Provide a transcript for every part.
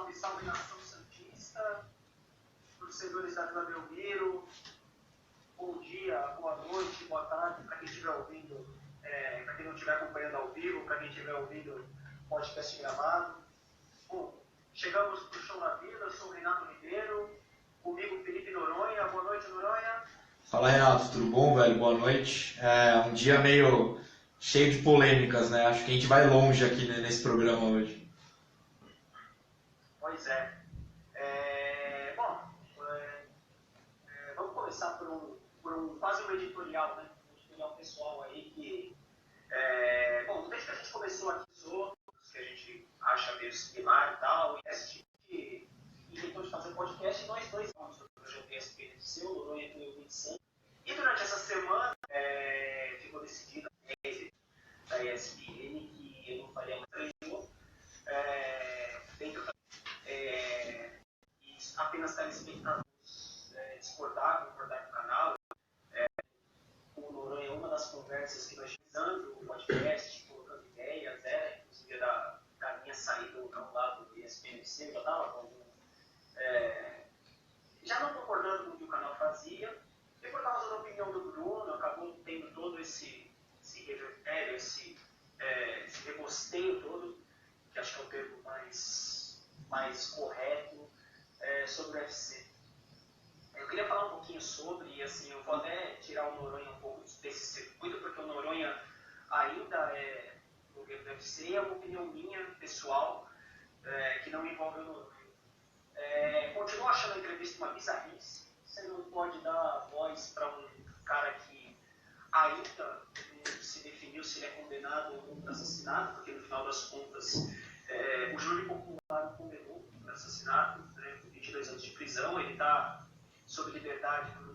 Salve, salve nação santista, torcedores da Vila Belmiro, bom dia, boa noite, boa tarde para quem estiver ouvindo, para quem não estiver acompanhando ao vivo, para quem estiver ouvindo podcast gravado. Bom, chegamos para o Show na Vila, eu sou o Renato Ribeiro, comigo Felipe Noronha. Boa noite, Noronha. Fala, Renato, tudo bom, velho? Boa noite. Um dia meio cheio de polêmicas, né? Acho que a gente vai longe aqui nesse programa hoje. Pois é. Vamos começar por quase um editorial, né? Um editorial pessoal aí que... desde que a gente começou aqui, que a gente acha meio similar e tal, e esse tipo de inventou de fazer um podcast, nós dois vamos no projeto ESPN seu, o Noronha e o Vincent. E durante essa semana ficou decidido da ESPN que eu não faria mais treino dentro e apenas telespectadores concordar com o canal. O Noronha é uma das conversas que nós tivemos o podcast, colocando ideias, inclusive da minha saída ao lado do ESPNC, eu já estava já não concordando com o que o canal fazia, e por causa da opinião do Bruno, acabou tendo todo esse revertério, esse rebosteio todo, que acho que é o termo mais correto, sobre o UFC. Eu queria falar um pouquinho sobre, e assim, eu vou até tirar o Noronha um pouco desse circuito, porque o Noronha ainda é blogueiro do UFC, e é uma opinião minha, pessoal, que não envolve o Noronha. Continuo achando a entrevista uma bizarrice. Você não pode dar voz para um cara que ainda não se definiu se ele é condenado ou não por assassinato, porque no final das contas o júri popular condenou por assassinato, 22 anos de prisão, ele está sob liberdade por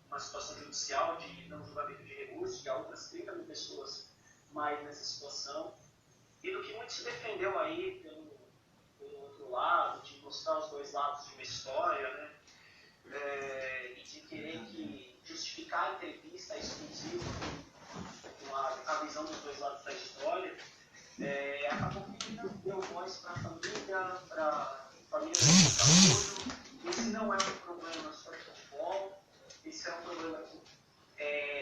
uma situação judicial de não julgamento de recurso, e há outras 30 mil pessoas mais nessa situação. E do que muito se defendeu aí pelo outro lado, de mostrar os dois lados de uma história, né? E de querer justificar a entrevista exclusiva com a visão dos dois lados da história, acabou que não deu voz para a família do Caruso. Esse não é um problema só de futebol, esse é um problema que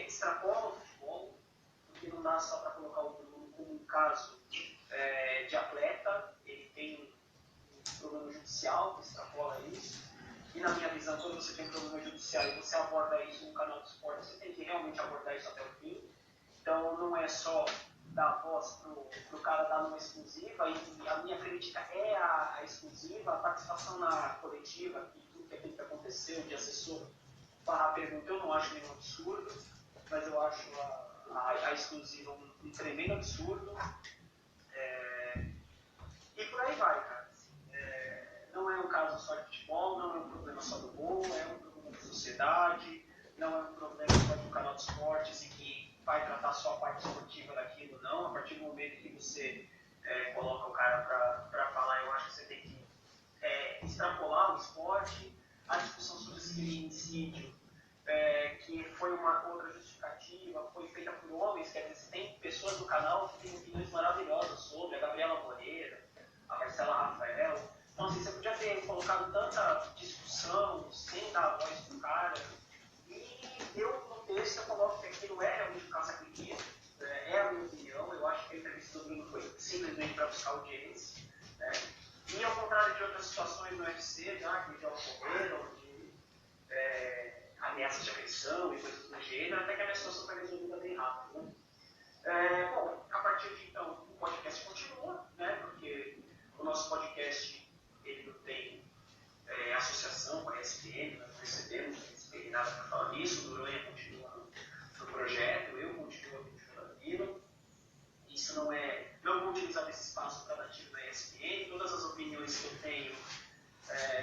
extrapola o futebol, porque não dá só para colocar o Bruno como um caso de atleta, ele tem um problema judicial que extrapola isso, e na minha visão, quando você tem um problema judicial e você aborda isso no canal de esporte, você tem que realmente abordar isso até o fim. Então não é só dar voz para o cara dar uma exclusiva, e a minha crítica é a exclusiva, a participação na coletiva, e tudo que aconteceu de assessor barra pergunta, eu não acho nenhum absurdo, mas eu acho a exclusiva um tremendo absurdo. E por aí vai, cara. Não é um caso só de futebol, não é um problema só do gol, é um problema da sociedade, não é um problema só do canal de esportes e que vai tratar só a parte esportiva daquilo, não. A partir do momento que você coloca o cara para falar, eu acho que você tem que extrapolar o esporte. A discussão sobre esse feminicídio, que foi uma outra justificativa, foi feita por homens, quer dizer, tem pessoas do canal que têm opiniões maravilhosas sobre, a Gabriela Moreira, a Marcela Rafael. Então, assim, você podia ter colocado tanta discussão sem dar voz pro cara. E eu, no texto, eu coloco que aquilo é realmente um caça-cliqueiro, é a minha opinião. Eu acho que a entrevista do Bruno foi simplesmente para buscar audiência. E ao contrário de outras situações no UFC, que já ocorreram, de ameaças de agressão e coisas do gênero, até que a minha situação foi resolvida bem rápido. Né? A partir de então, o podcast continua, né? Porque o nosso podcast ele não tem associação com a ESPN, nós não recebemos nada para falar nisso. O Noronha continua no projeto, eu continuo aqui na Vila. Isso não vou utilizar esse espaço para dar tiro na ESPN. Todas as opiniões que eu tenho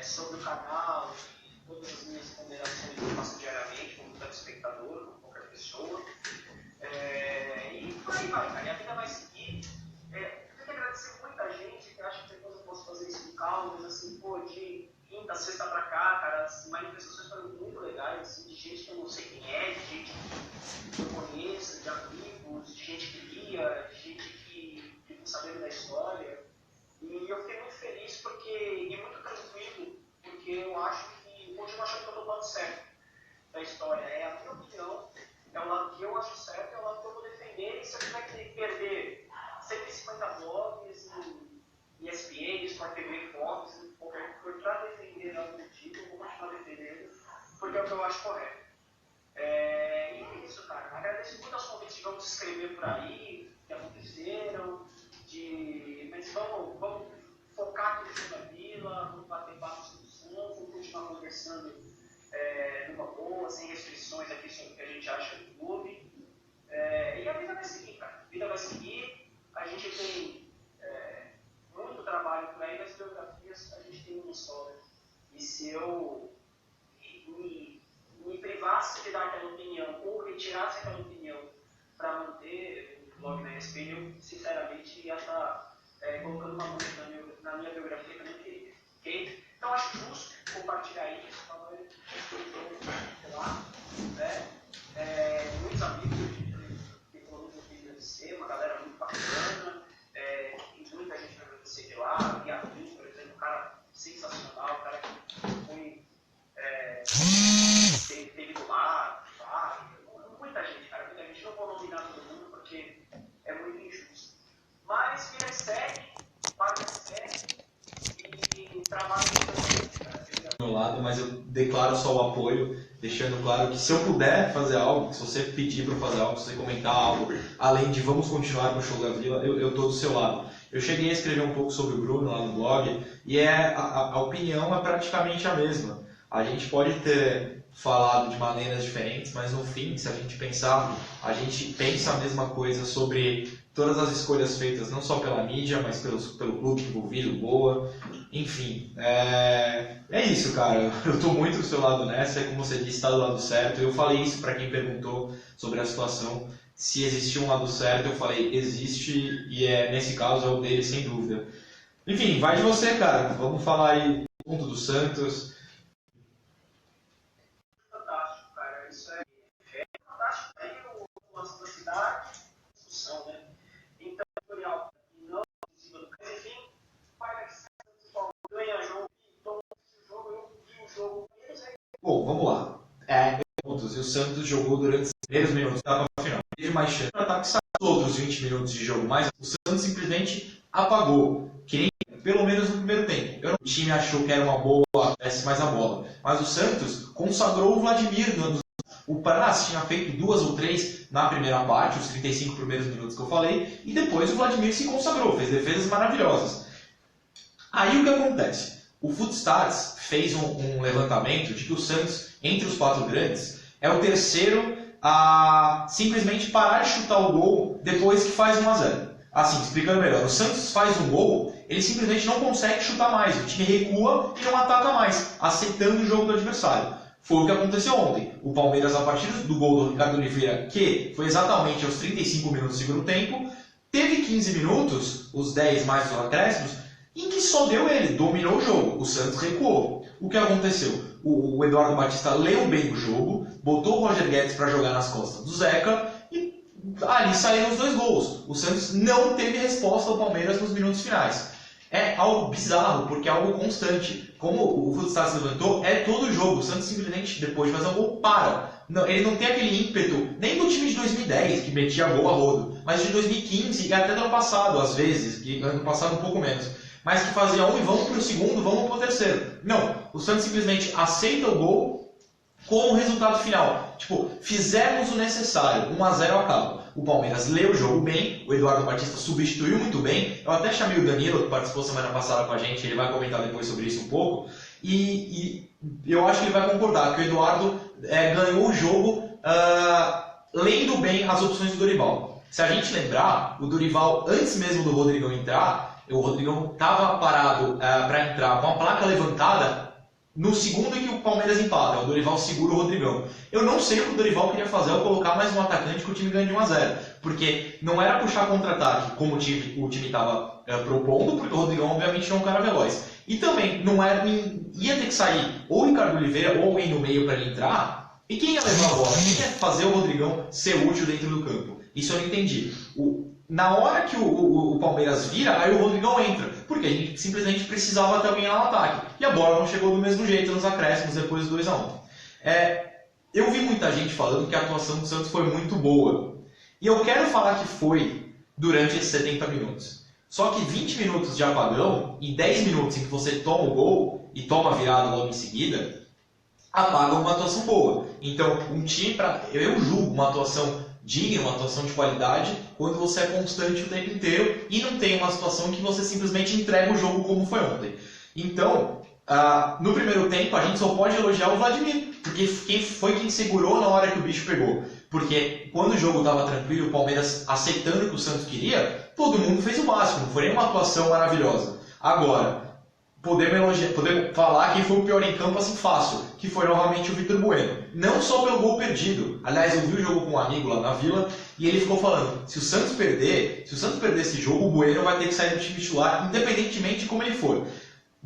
sobre o canal e todas as minhas ponderações eu faço diariamente, como telespectador, como qualquer pessoa. E por aí vai, cara. E a vida vai seguir. Eu tenho que agradecer muita gente que acha que depois eu posso fazer isso com calma, mas assim, de quinta, sexta pra cá, cara, as manifestações foram muito legais, assim, de gente que eu não sei quem é, de gente que eu conheço, de amigos, de gente que lia, de gente que ficou sabendo da história. E eu fiquei muito muito feliz e muito tranquilo, porque eu acho que, continuo achando que eu estou do lado certo da história. É a minha opinião, é o lado que eu acho certo, é o lado que eu vou defender, e se eu tiver que perder 150 blogs, ESPN, Sport TV, Fox, qualquer coisa para defender algo do tipo, eu vou continuar defendendo, porque é o que eu acho correto. E é isso, cara. Agradeço muito aos convites que vamos escrever por aí, que aconteceram, mas vamos focar aqui no jogo da Vila, vamos bater papo sobre o Santos, vamos continuar conversando numa boa, sem restrições aqui sobre o que a gente acha do clube. E a vida vai seguir, cara. A vida vai seguir. A gente tem muito trabalho por aí, mas biografias a gente tem uma só. Né? E se eu me privasse de dar aquela opinião ou retirasse aquela opinião para manter o blog na ESPN, eu sinceramente ia estar colocando uma música na minha biografia que eu nem queria. Okay? Então acho justo compartilhar isso, falar lá, né? Muitos amigos que pelo menos eu fiz deve ser, uma galera muito bacana, e muita gente vai agradecer de lá, e a Vim, por exemplo, um cara sensacional, um cara que foi teve do lado, muita gente, cara, muita gente. Não vou nominar todo mundo porque é muito injusto. Mas vida segue, paga segue e trabalho do meu lado, mas eu declaro só o apoio, deixando claro que se eu puder fazer algo, se você pedir para eu fazer algo, se você comentar algo, além de vamos continuar com o show da Vila, eu tô do seu lado. Eu cheguei a escrever um pouco sobre o Bruno lá no blog e a opinião é praticamente a mesma. A gente pode ter falado de maneiras diferentes, mas no fim, se a gente pensar, a gente pensa a mesma coisa sobre todas as escolhas feitas, não só pela mídia, mas pelo clube envolvido, boa. Enfim, é isso, cara. Eu estou muito do seu lado nessa, como você disse, está do lado certo. Eu falei isso para quem perguntou sobre a situação. Se existia um lado certo, eu falei, existe, e nesse caso é o dele, sem dúvida. Enfim, vai de você, cara. Vamos falar aí do ponto do Santos. Fantástico, cara. Isso é fantástico. Aí o lance da cidade, discussão, né? Então, tutorial, não mas enfim, paga que ganha jogo, toma o jogo, eu vi o jogo. Bom, vamos lá. Pontos. E o Santos jogou durante os primeiros minutos da final. Teve mais chance para ataque, saiu os outros 20 minutos de jogo, mas o Santos simplesmente apagou. Que nem pelo menos no primeiro tempo. O time achou que era uma boa, tivesse mais a bola. Mas o Santos consagrou o Vladimir. O Prass tinha feito 2 ou 3 na primeira parte, os 35 primeiros minutos que eu falei, e depois o Vladimir se consagrou, fez defesas maravilhosas. Aí o que acontece? O Footstats fez um levantamento de que o Santos, entre os 4 grandes, é o terceiro a simplesmente parar de chutar o gol depois que faz 1-0. Assim, explicando melhor, o Santos faz um gol, ele simplesmente não consegue chutar mais, o time recua e não ataca mais, aceitando o jogo do adversário. Foi o que aconteceu ontem. O Palmeiras, a partir do gol do Ricardo Oliveira, que foi exatamente aos 35 minutos do segundo tempo, teve 15 minutos, os 10 mais os acréscimos, em que só deu ele, dominou o jogo, o Santos recuou. O que aconteceu? O Eduardo Batista leu bem o jogo, botou o Roger Guedes para jogar nas costas do Zeca e ali saíram os 2 gols. O Santos não teve resposta ao Palmeiras nos minutos finais. É algo bizarro, porque é algo constante. Como o Footstats levantou, é todo o jogo. O Santos simplesmente, depois de fazer um gol, para. Não, ele não tem aquele ímpeto, nem do time de 2010, que metia gol a rodo, mas de 2015 e até do ano passado, às vezes, que ano passado um pouco menos. Mas que fazia um e vamos para o segundo, vamos para o terceiro. Não, o Santos simplesmente aceita o gol com o resultado final. Tipo, fizemos o necessário, 1-0 acaba. O Palmeiras leu o jogo bem, o Eduardo Batista substituiu muito bem. Eu até chamei o Danilo, que participou semana passada com a gente, ele vai comentar depois sobre isso um pouco. E eu acho que ele vai concordar que o Eduardo ganhou o jogo lendo bem as opções do Dorival. Se a gente lembrar, o Dorival, antes mesmo do Rodrigão entrar, o Rodrigão estava parado para entrar com a placa levantada no segundo em que o Palmeiras empata. O Dorival segura o Rodrigão. Eu não sei o que o Dorival queria fazer ao colocar mais um atacante que o time ganha de 1-0. Porque não era puxar contra-ataque como o time estava propondo, porque o Rodrigão obviamente não é um cara veloz. E também ia ter que sair ou o Ricardo Oliveira ou alguém no meio para ele entrar. E quem ia levar a bola? Quem ia fazer o Rodrigão ser útil dentro do campo? Isso eu não entendi. Na hora que o Palmeiras vira, aí o Rodrigão entra, porque a gente simplesmente precisava ter alguém lá no ataque. E a bola não chegou do mesmo jeito nos acréscimos depois do 2-1. Eu vi muita gente falando que a atuação do Santos foi muito boa. E eu quero falar que foi durante esses 70 minutos. Só que 20 minutos de apagão e 10 minutos em que você toma o gol e toma a virada logo em seguida, apagam uma atuação boa. Então, um time, eu julgo uma atuação digna, uma atuação de qualidade, quando você é constante o tempo inteiro e não tem uma situação em que você simplesmente entrega o jogo como foi ontem. Então, no primeiro tempo, a gente só pode elogiar o Vladimir, porque foi quem segurou na hora que o bicho pegou. Porque quando o jogo estava tranquilo, o Palmeiras aceitando o que o Santos queria, todo mundo fez o máximo, não foi nenhuma atuação maravilhosa. Agora, podemos falar quem foi o pior em campo assim fácil, que foi novamente o Vitor Bueno. Não só pelo gol perdido. Aliás, eu vi o jogo com um amigo lá na Vila e ele ficou falando, se o Santos perder esse jogo, o Bueno vai ter que sair do time titular, independentemente de como ele for.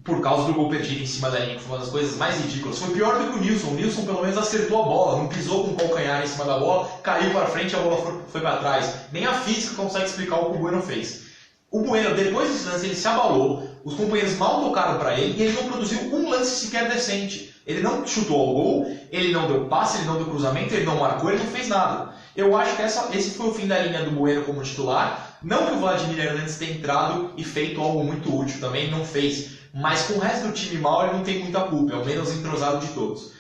Por causa do gol perdido em cima da linha, que foi uma das coisas mais ridículas. Foi pior do que o Nilson. O Nilson pelo menos acertou a bola, não pisou com o calcanhar em cima da bola, caiu para frente e a bola foi para trás. Nem a física consegue explicar o que o Bueno fez. O Bueno, depois desse lance, ele se abalou, os companheiros mal tocaram para ele e ele não produziu um lance sequer decente. Ele não chutou ao gol, ele não deu passe, ele não deu cruzamento, ele não marcou, ele não fez nada. Eu acho que esse foi o fim da linha do Bueno como titular. Não que o Vladimir Hernandes tenha entrado e feito algo muito útil também, não fez. Mas com o resto do time mal, ele não tem muita culpa, é o menos entrosado de todos.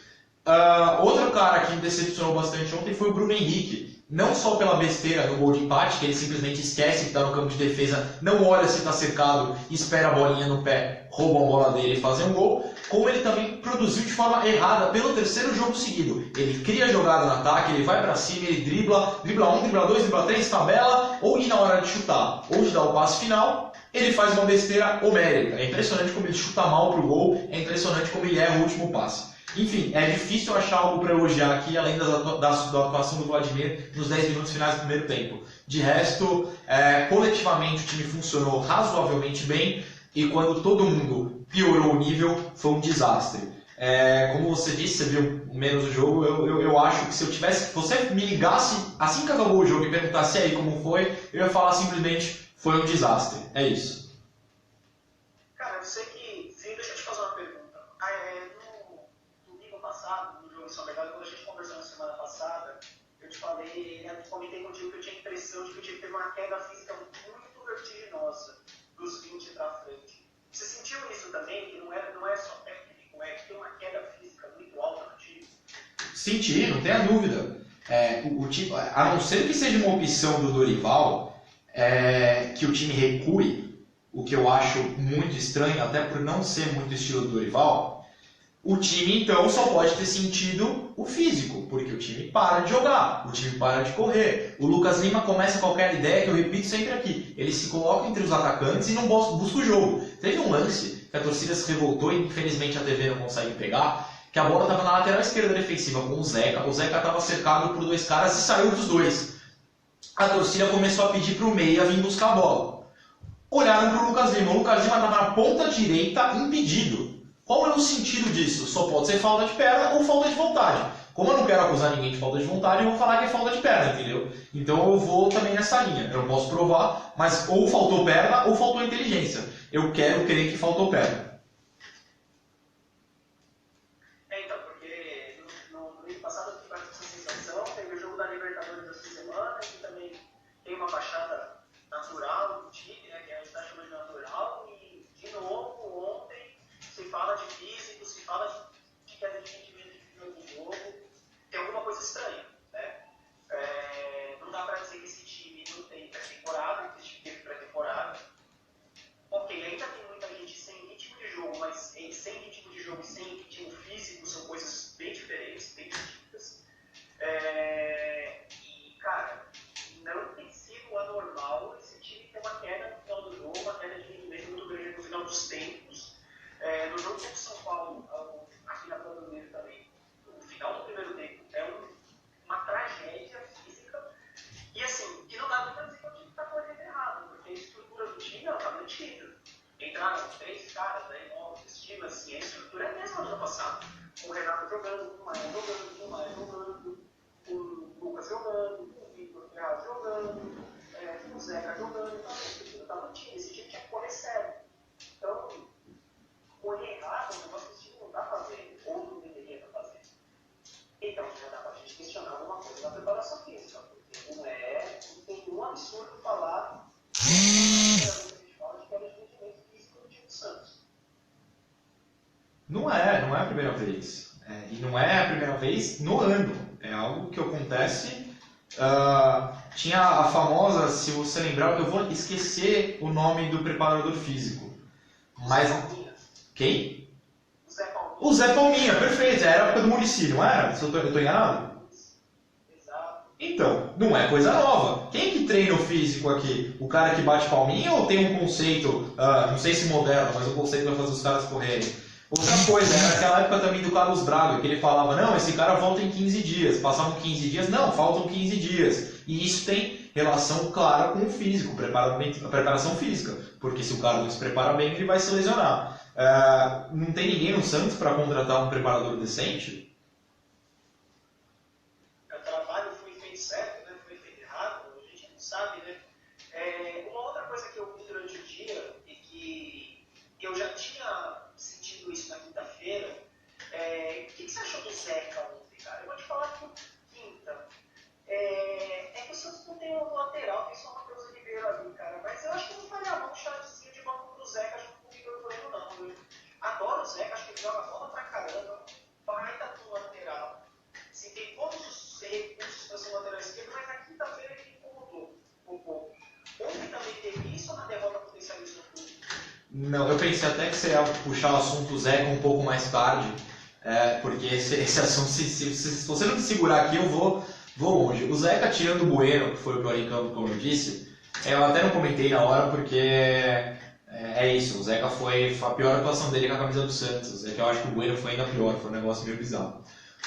Outro cara que me decepcionou bastante ontem foi o Bruno Henrique. Não só pela besteira no gol de empate, que ele simplesmente esquece que está no campo de defesa, não olha se está cercado, espera a bolinha no pé, rouba a bola dele e faz um gol, como ele também produziu de forma errada pelo terceiro jogo seguido. Ele cria jogada no ataque, ele vai para cima, ele dribla 1, dribla 2, dribla 3, tabela, ou e na hora de chutar, ou de dar o passe final, ele faz uma besteira homérica. É impressionante como ele chuta mal pro gol, é impressionante como ele erra o último passe. Enfim, é difícil achar algo para elogiar aqui, além da atuação do Vladimir nos 10 minutos finais do primeiro tempo. De resto, coletivamente o time funcionou razoavelmente bem e quando todo mundo piorou o nível, foi um desastre. Como você disse, você viu menos o jogo, eu acho que se você me ligasse assim que acabou o jogo e perguntasse aí como foi, eu ia falar simplesmente, foi um desastre. É isso. Cara, eu sei que... Sim, deixa eu te fazer uma pergunta. No domingo passado, no jogo de São Bernardo, quando a gente conversou na semana passada, eu te falei, eu comentei contigo que eu tinha a impressão de que o time teve uma queda física muito vertiginosa dos 20 para frente. Você sentiu isso também? Que não é só técnico, é que tem uma queda física muito alta no time? Senti, não tenha dúvida. O time, a não ser que seja uma opção do Dorival, que o time recue, o que eu acho muito estranho, até por não ser muito estilo do Dorival, o time então só pode ter sentido o físico, porque o time para de jogar, o time para de correr. O Lucas Lima começa qualquer ideia, que eu repito sempre aqui, ele se coloca entre os atacantes e não busca o jogo. Teve um lance que a torcida se revoltou e infelizmente a TV não consegue pegar, que a bola estava na lateral esquerda defensiva com o Zeca estava cercado por 2 caras e saiu dos 2. A torcida começou a pedir para o meia vir buscar a bola. Olharam para o Lucas Lima estava na ponta direita impedido. Qual é o sentido disso? Só pode ser falta de perna ou falta de vontade. Como eu não quero acusar ninguém de falta de vontade, eu vou falar que é falta de perna, entendeu? Então eu vou também nessa linha. Eu não posso provar, mas ou faltou perna ou faltou inteligência. Eu quero crer que faltou perna. Então, porque no ano passado eu tive essa sensação, teve o jogo da Libertadores essa semana, que também tem uma baixada natural do time, né, que a gente está chamando de natural, e de novo, ontem, se fala de físico, se fala de queda de rendimento de jogo, tem alguma coisa estranha, né? Não dá para dizer que esse time não tem pré-temporada, que esse time teve pré-temporada. Ok, ainda tem muita gente sem ritmo de jogo, mas sem ritmo de jogo e sem ritmo físico são coisas bem diferentes, bem distintas. E, cara, não tem sido anormal esse time ter uma queda no final do jogo, uma queda de rendimento muito grande no final dos tempos. No jogo contra o São Paulo, aqui na Plano Mineiro também, o final do primeiro tempo é uma tragédia física. E assim, que não dá para dizer que o time está correndo errado, porque a estrutura do time está mantida. Entraram 3 caras, esse time, assim, a estrutura é a mesma do ano passado. Com o Renato jogando, com o Maia jogando, com o Lucas jogando, com o Vitor Ferraz jogando, com o Zeca jogando também, porque o time estava no time, esse time tinha que correr sério. Então, correr errado é um negócio que esse time não está fazendo, ou não deveria estar fazendo. Então, já dá para a gente questionar alguma coisa da preparação física, porque não tem nenhum absurdo falar que a gente fala de que era o rendimento físico do time do Santos. Não é a primeira vez. E não é a primeira vez no ano. É algo que acontece. Tinha a famosa, se você lembrar, eu vou esquecer o nome do preparador físico. Mas. Quem? O Zé Palminha, perfeito. Era a época do Muricy, não era? Se eu estou enganado? Exato. Então, não é coisa nova. Quem que treina o físico aqui? O cara que bate palminha ou tem um conceito, não sei se moderno, mas o conceito vai fazer os caras correrem? Outra coisa, era aquela época também do Carlos Braga, que ele falava, não, esse cara volta em 15 dias. Passavam 15 dias? Não, faltam 15 dias. E isso tem relação clara com o físico, a preparação física. Porque se o cara não se prepara bem, ele vai se lesionar. Não tem ninguém no Santos para contratar um preparador decente? O trabalho foi feito certo, né? Foi feito errado, a gente não sabe, né? Uma outra coisa que eu vi durante o dia e que eu já tinha sentido isso na quinta-feira, o que você achou do Zeca ontem, cara? Eu vou te falar que quinta, que o Santos não tem um lateral, tem só o Matheus Ribeiro ali, cara, mas eu acho que não faria a mão um chavezinho de banco pro Zeca junto com o Vitor Bueno, não, viu? Adoro o Zeca, acho que ele joga bola pra caramba, baita pro lateral. Assim, tem todos os recursos para ser um lateral esquerdo, mas na quinta-feira ele incomodou um pouco. Ontem também teve isso ou na derrota potencialista no clube? Não, eu pensei até que você ia puxar o assunto Zeca um pouco mais tarde, porque esse assunto, se você não me segurar aqui, eu vou longe. O Zeca, tirando o Bueno, que foi o pior em campo, como eu disse, eu até não comentei na hora, porque é isso, o Zeca foi a pior atuação dele com a camisa do Santos. O Zeca, eu acho que o Bueno foi ainda pior, foi um negócio meio bizarro.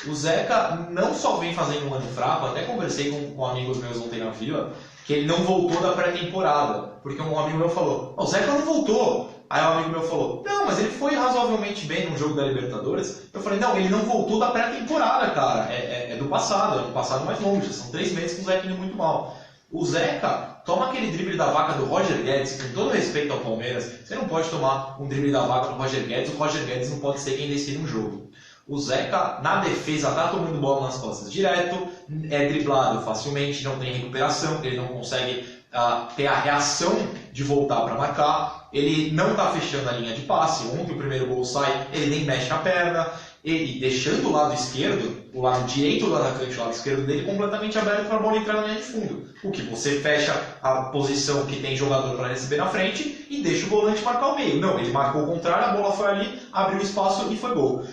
O Zeca não só vem fazendo um ano fraco, até conversei com amigos meus ontem na Vila, que ele não voltou da pré-temporada, porque um amigo meu falou, o Zeca não voltou. Aí um amigo meu falou, não, mas ele foi razoavelmente bem no jogo da Libertadores. Eu falei, não, ele não voltou da pré-temporada, cara, é do passado, é um passado mais longo, já são 3 meses com o Zeca indo muito mal. O Zeca toma aquele drible da vaca do Roger Guedes, com todo respeito ao Palmeiras, você não pode tomar um drible da vaca do Roger Guedes, o Roger Guedes não pode ser quem decide um jogo. O Zeca, na defesa, tá tomando bola nas costas direto, é driblado facilmente, não tem recuperação, ele não consegue ter a reação de voltar para marcar, ele não está fechando a linha de passe, ontem o primeiro gol sai, ele nem mexe a perna, ele deixando o lado esquerdo, o lado direito do atacante, o lado esquerdo dele completamente aberto para a bola entrar na linha de fundo. O que você fecha a posição que tem jogador para receber na frente e deixa o volante marcar o meio. Não, ele marcou o contrário, a bola foi ali, abriu espaço e foi gol.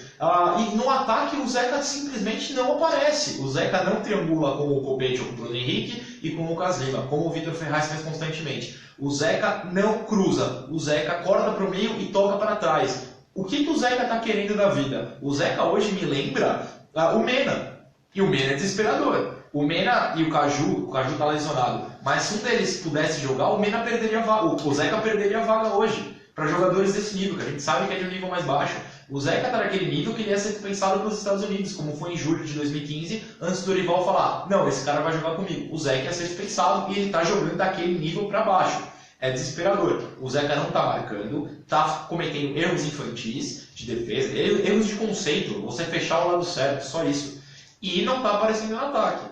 E no ataque o Zeca simplesmente não aparece. O Zeca não triangula com o Copete ou com o Bruno Henrique e com o Lucas Lima, como o Vitor Ferraz faz constantemente. O Zeca não cruza, o Zeca corta para o meio e toca para trás. O que o Zeca está querendo da vida? O Zeca hoje me lembra o Mena. E o Mena é desesperador. O Mena e o Caju está lesionado. Mas se um deles pudesse jogar, o Mena perderia a vaga. O Zeca perderia a vaga hoje. Para jogadores desse nível, que a gente sabe que é de um nível mais baixo. O Zeca está naquele nível que ele ia ser dispensado pelos Estados Unidos, como foi em julho de 2015, antes do Dorival falar, não, esse cara vai jogar comigo. O Zeca ia ser dispensado e ele está jogando daquele nível para baixo. É desesperador. O Zeca não está marcando, está cometendo erros infantis de defesa, erros de conceito, você fechar o lado certo, só isso. E não está aparecendo no ataque.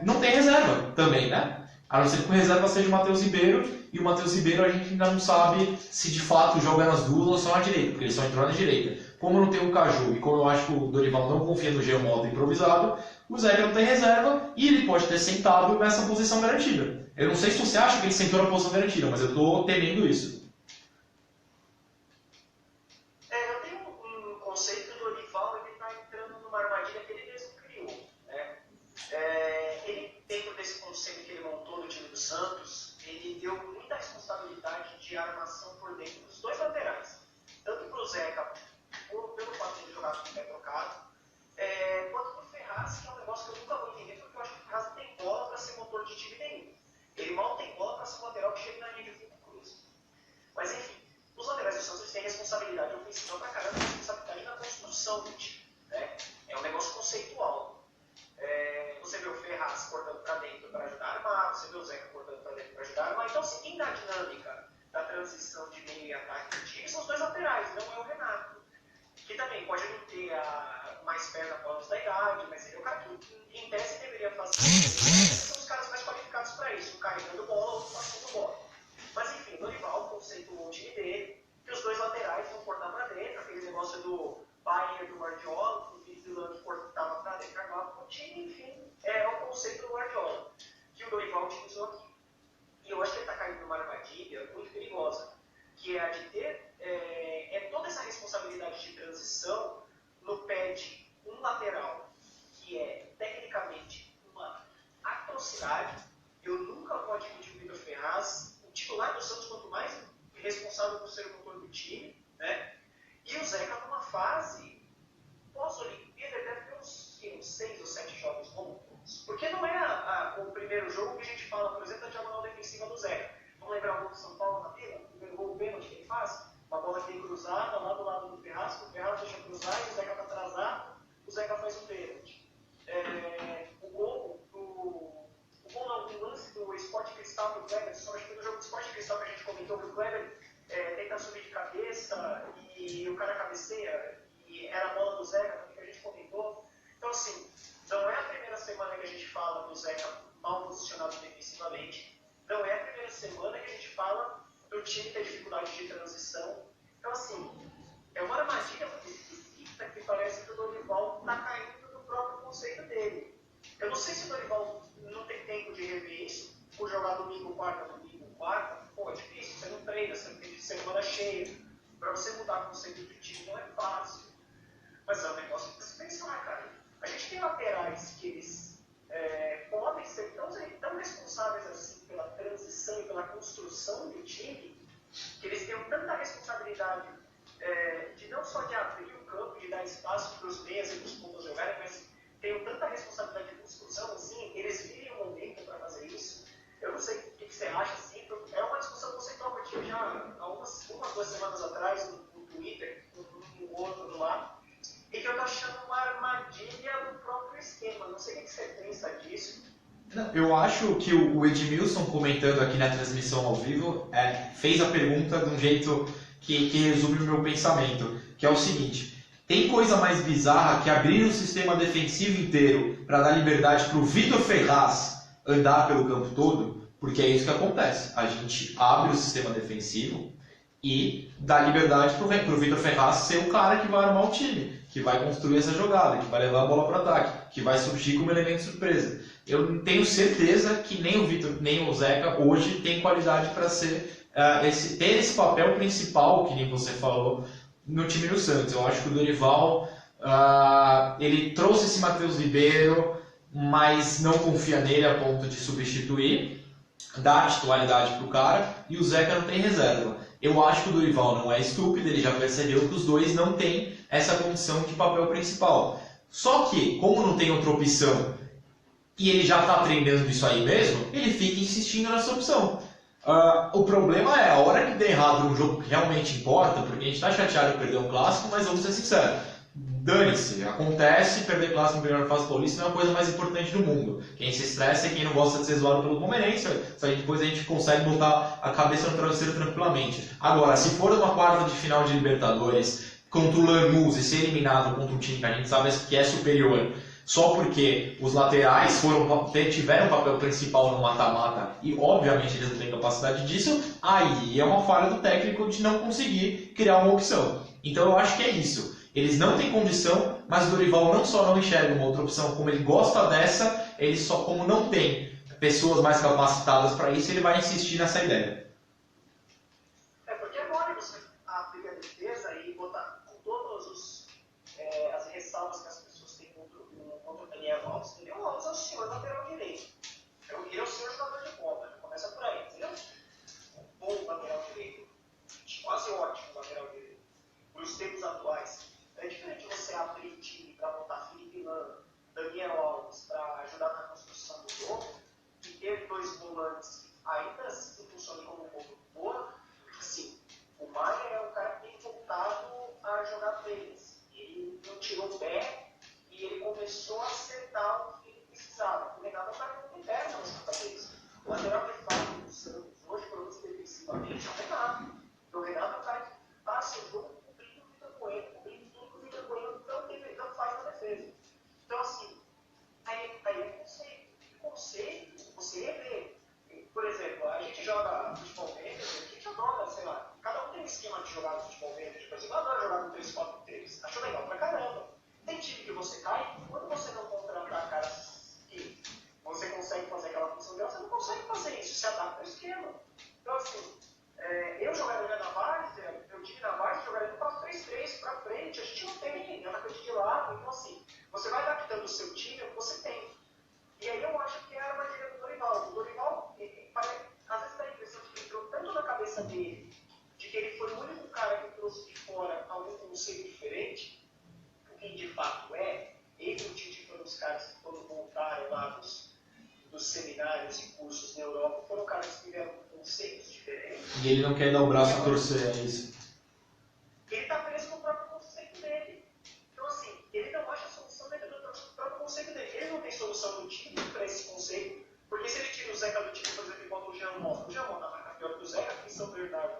Não tem reserva também, né? A não ser que o reserva seja o Matheus Ribeiro, e o Matheus Ribeiro a gente ainda não sabe se de fato joga nas duas ou só na direita, porque ele só entrou na direita. Como não tem o Caju e como eu acho que o Dorival não confia no Geomoto improvisado, o Zeca não tem reserva e ele pode ter sentado nessa posição garantida. Eu não sei se você acha que ele sentou na posição garantida, mas eu estou temendo isso. Eu tenho um conceito que o Dorival está entrando numa armadilha que ele mesmo criou. Né? Ele, dentro desse conceito que ele montou no time do Santos, ele deu muita responsabilidade de armação por dentro dos dois laterais. Tanto para o Zeca, pelo fato de ele jogar com o pé trocado, quanto para o Ferraz, que é um negócio que eu nunca vou entender, porque eu acho que o Ferraz não tem bola para ser motor de time nenhum. Ele mal tem bola para ser um lateral que chega na linha de fundo cruz. Mas enfim, os laterais do Santos têm responsabilidade ofensiva pra caramba, responsabilidade na construção do time. Né? É um negócio conceitual. Você vê o Ferraz cortando para dentro para ajudar a armar, você vê o Zeca cortando para dentro também pode não ter mais perna após da idade, mas ele é o cara que, em tese, deveria fazer. São os caras mais qualificados para isso, um carregando bola, outro passando bola. Mas enfim, o Dorival conceituou o time dele, que os dois laterais vão cortar para dentro, aquele negócio do Bayern do Guardiola, o Vitor Lang que cortava para dentro, acabava com o time, enfim, é o conceito do Guardiola, que o Dorival utilizou aqui. E eu acho que ele está caindo numa armadilha muito perigosa, que é a de ter toda essa responsabilidade de transição no pé de um lateral, que é tecnicamente uma atrocidade. Eu nunca vou admitir o Vitor Ferraz, o titular do Santos, quanto mais responsável por ser o motor do time, né? E o Zeca numa fase pós-Olimpíada, ele deve ter uns 6 ou 7 jogos bons. Porque não é o primeiro jogo que a gente fala, por exemplo, da diagonal defensiva do Zeca. Vamos lembrar o gol do São Paulo na Vila? O primeiro gol, o pênalti que ele faz? Uma bola que tem cruzada lá do lado do Ferraz, o Ferraz deixa cruzar e o Zeca está atrasado, o Zeca faz um pênalti. O lance do Sport Cristal do Kleber, só acho que no jogo do Sport Cristal que a gente comentou, que o Kleber tenta subir de cabeça e o cara cabeceia, e era a bola do Zeca, que a gente comentou. Então, assim, não é a primeira semana que a gente fala do Zeca mal posicionado defensivamente, não é a primeira semana que a gente fala do time ter dificuldade de transição. Então, assim, é uma armadilha muito esquisita que parece que o Dorival está caindo no próprio conceito dele. Eu não sei se o Dorival não tem tempo de rever isso, por jogar domingo, quarta, pô, é difícil, você não treina, você tem semana cheia. Para você mudar o conceito do time não é fácil. Mas é um negócio que você pensar, cara. A gente tem laterais que eles podem ser tão responsáveis assim pela transição e pela construção do time, que eles têm tanta responsabilidade de não só de abrir o campo, de dar espaço para os meias e para os pontos jogarem, mas têm tanta responsabilidade de construção, assim, eles virem um momento para fazer isso. Eu não sei o que você acha, assim, é uma discussão conceitual que eu tive já há umas 2 semanas atrás no Twitter, no outro do lado, e que eu tô achando uma armadilha do próprio esquema. Não sei o que você pensa disso. Não, eu acho que o Edmilson, comentando aqui na transmissão ao vivo, fez a pergunta de um jeito que resume o meu pensamento, que é o seguinte: tem coisa mais bizarra que abrir o sistema defensivo inteiro para dar liberdade para o Vitor Ferraz andar pelo campo todo? Porque é isso que acontece. A gente abre o sistema defensivo e dá liberdade para o Vitor Ferraz ser o cara que vai armar o time, que vai construir essa jogada, que vai levar a bola para o ataque, que vai surgir como elemento surpresa. Eu tenho certeza que nem o Vitor, nem o Zeca hoje tem qualidade para ser ter esse papel principal, que nem você falou, no time do Santos. Eu acho que o Dorival ele trouxe esse Matheus Ribeiro, mas não confia nele a ponto de substituir, dá titularidade para o cara, e o Zeca não tem reserva. Eu acho que o Dorival não é estúpido, ele já percebeu que os dois não têm essa condição de papel principal. Só que, como não tem outra opção, e ele já está treinando isso aí mesmo, ele fica insistindo nessa opção. O problema é, a hora que der errado num jogo que realmente importa, porque a gente está chateado de perder um clássico, mas vamos ser sinceros, dane-se, acontece, perder clássico no primeiro fase paulista não é a coisa mais importante do mundo. Quem se estressa é quem não gosta de ser zoado pelo palmeirense, depois a gente consegue botar a cabeça no travesseiro tranquilamente. Agora, se for uma quarta de final de Libertadores contra o Lanús e ser eliminado contra um time que a gente sabe que é superior, só porque os laterais tiveram um papel principal no mata-mata e obviamente eles não têm capacidade disso, aí é uma falha do técnico de não conseguir criar uma opção. Então eu acho que é isso. Eles não têm condição, mas o Dorival não só não enxerga uma outra opção, como ele gosta dessa, ele só, como não tem pessoas mais capacitadas para isso, ele vai insistir nessa ideia. Porque agora você abrir a defesa e botar com todas as ressalvas que as pessoas têm contra o Daniel Alves, entendeu? O Alves é o senhor lateral direito. Ele é o senhor jogador de bola, começa por aí, entendeu? Um bom lateral direito, quase ótimo lateral direito. Nos tempos atuais, é diferente você abrir time para botar Felipe Lan, Daniel Alves para ajudar na construção do jogo, e ter 2 volantes ainda assim que funcionem como um motor. Assim, o Maia é um cara que tem voltado a jogar tênis. Ele não tirou o pé e ele começou a acertar o que ele precisava. O Renato é um cara que não tem perna nos cabelos. O lateral de fato do Santos, hoje, pelo menos defensivamente, é o Renato. O Renato é um cara que passa o jogo cobrindo o Vitor Bueno, cobrindo futebol vintage, por exemplo, eu adoro jogar no 3-4-3. Acho legal pra caramba. Tem time que você cai, quando você não contratar caras que você consegue fazer aquela função dela, você não consegue fazer isso, se adapta ao esquema. Então, assim, eu jogaria na Várzea, meu time na Várzea jogaria no 4-3-3 pra frente, a gente não tem atacante de lado, então, assim, você vai adaptando o seu time ao que você tem. E aí eu acho que é a armadilha do Dorival. O Dorival, às vezes dá a impressão de que entrou tanto na cabeça dele, de que ele foi o único cara que trouxe de fora algum conceito diferente, o que de fato é, ele e o Tite foram os caras que quando voltaram lá dos seminários e cursos na Europa, foram caras que tiveram conceitos diferentes. E ele não quer dar o braço a torcer, é isso. Ele está preso no próprio conceito dele. Então, assim, ele não acha a solução dentro do próprio conceito dele. Ele não tem solução no time para esse conceito, porque se ele tira o Zeca do time, por exemplo, e bota o Jean Mota marca pior que o Zeca, aqui em São Bernardo,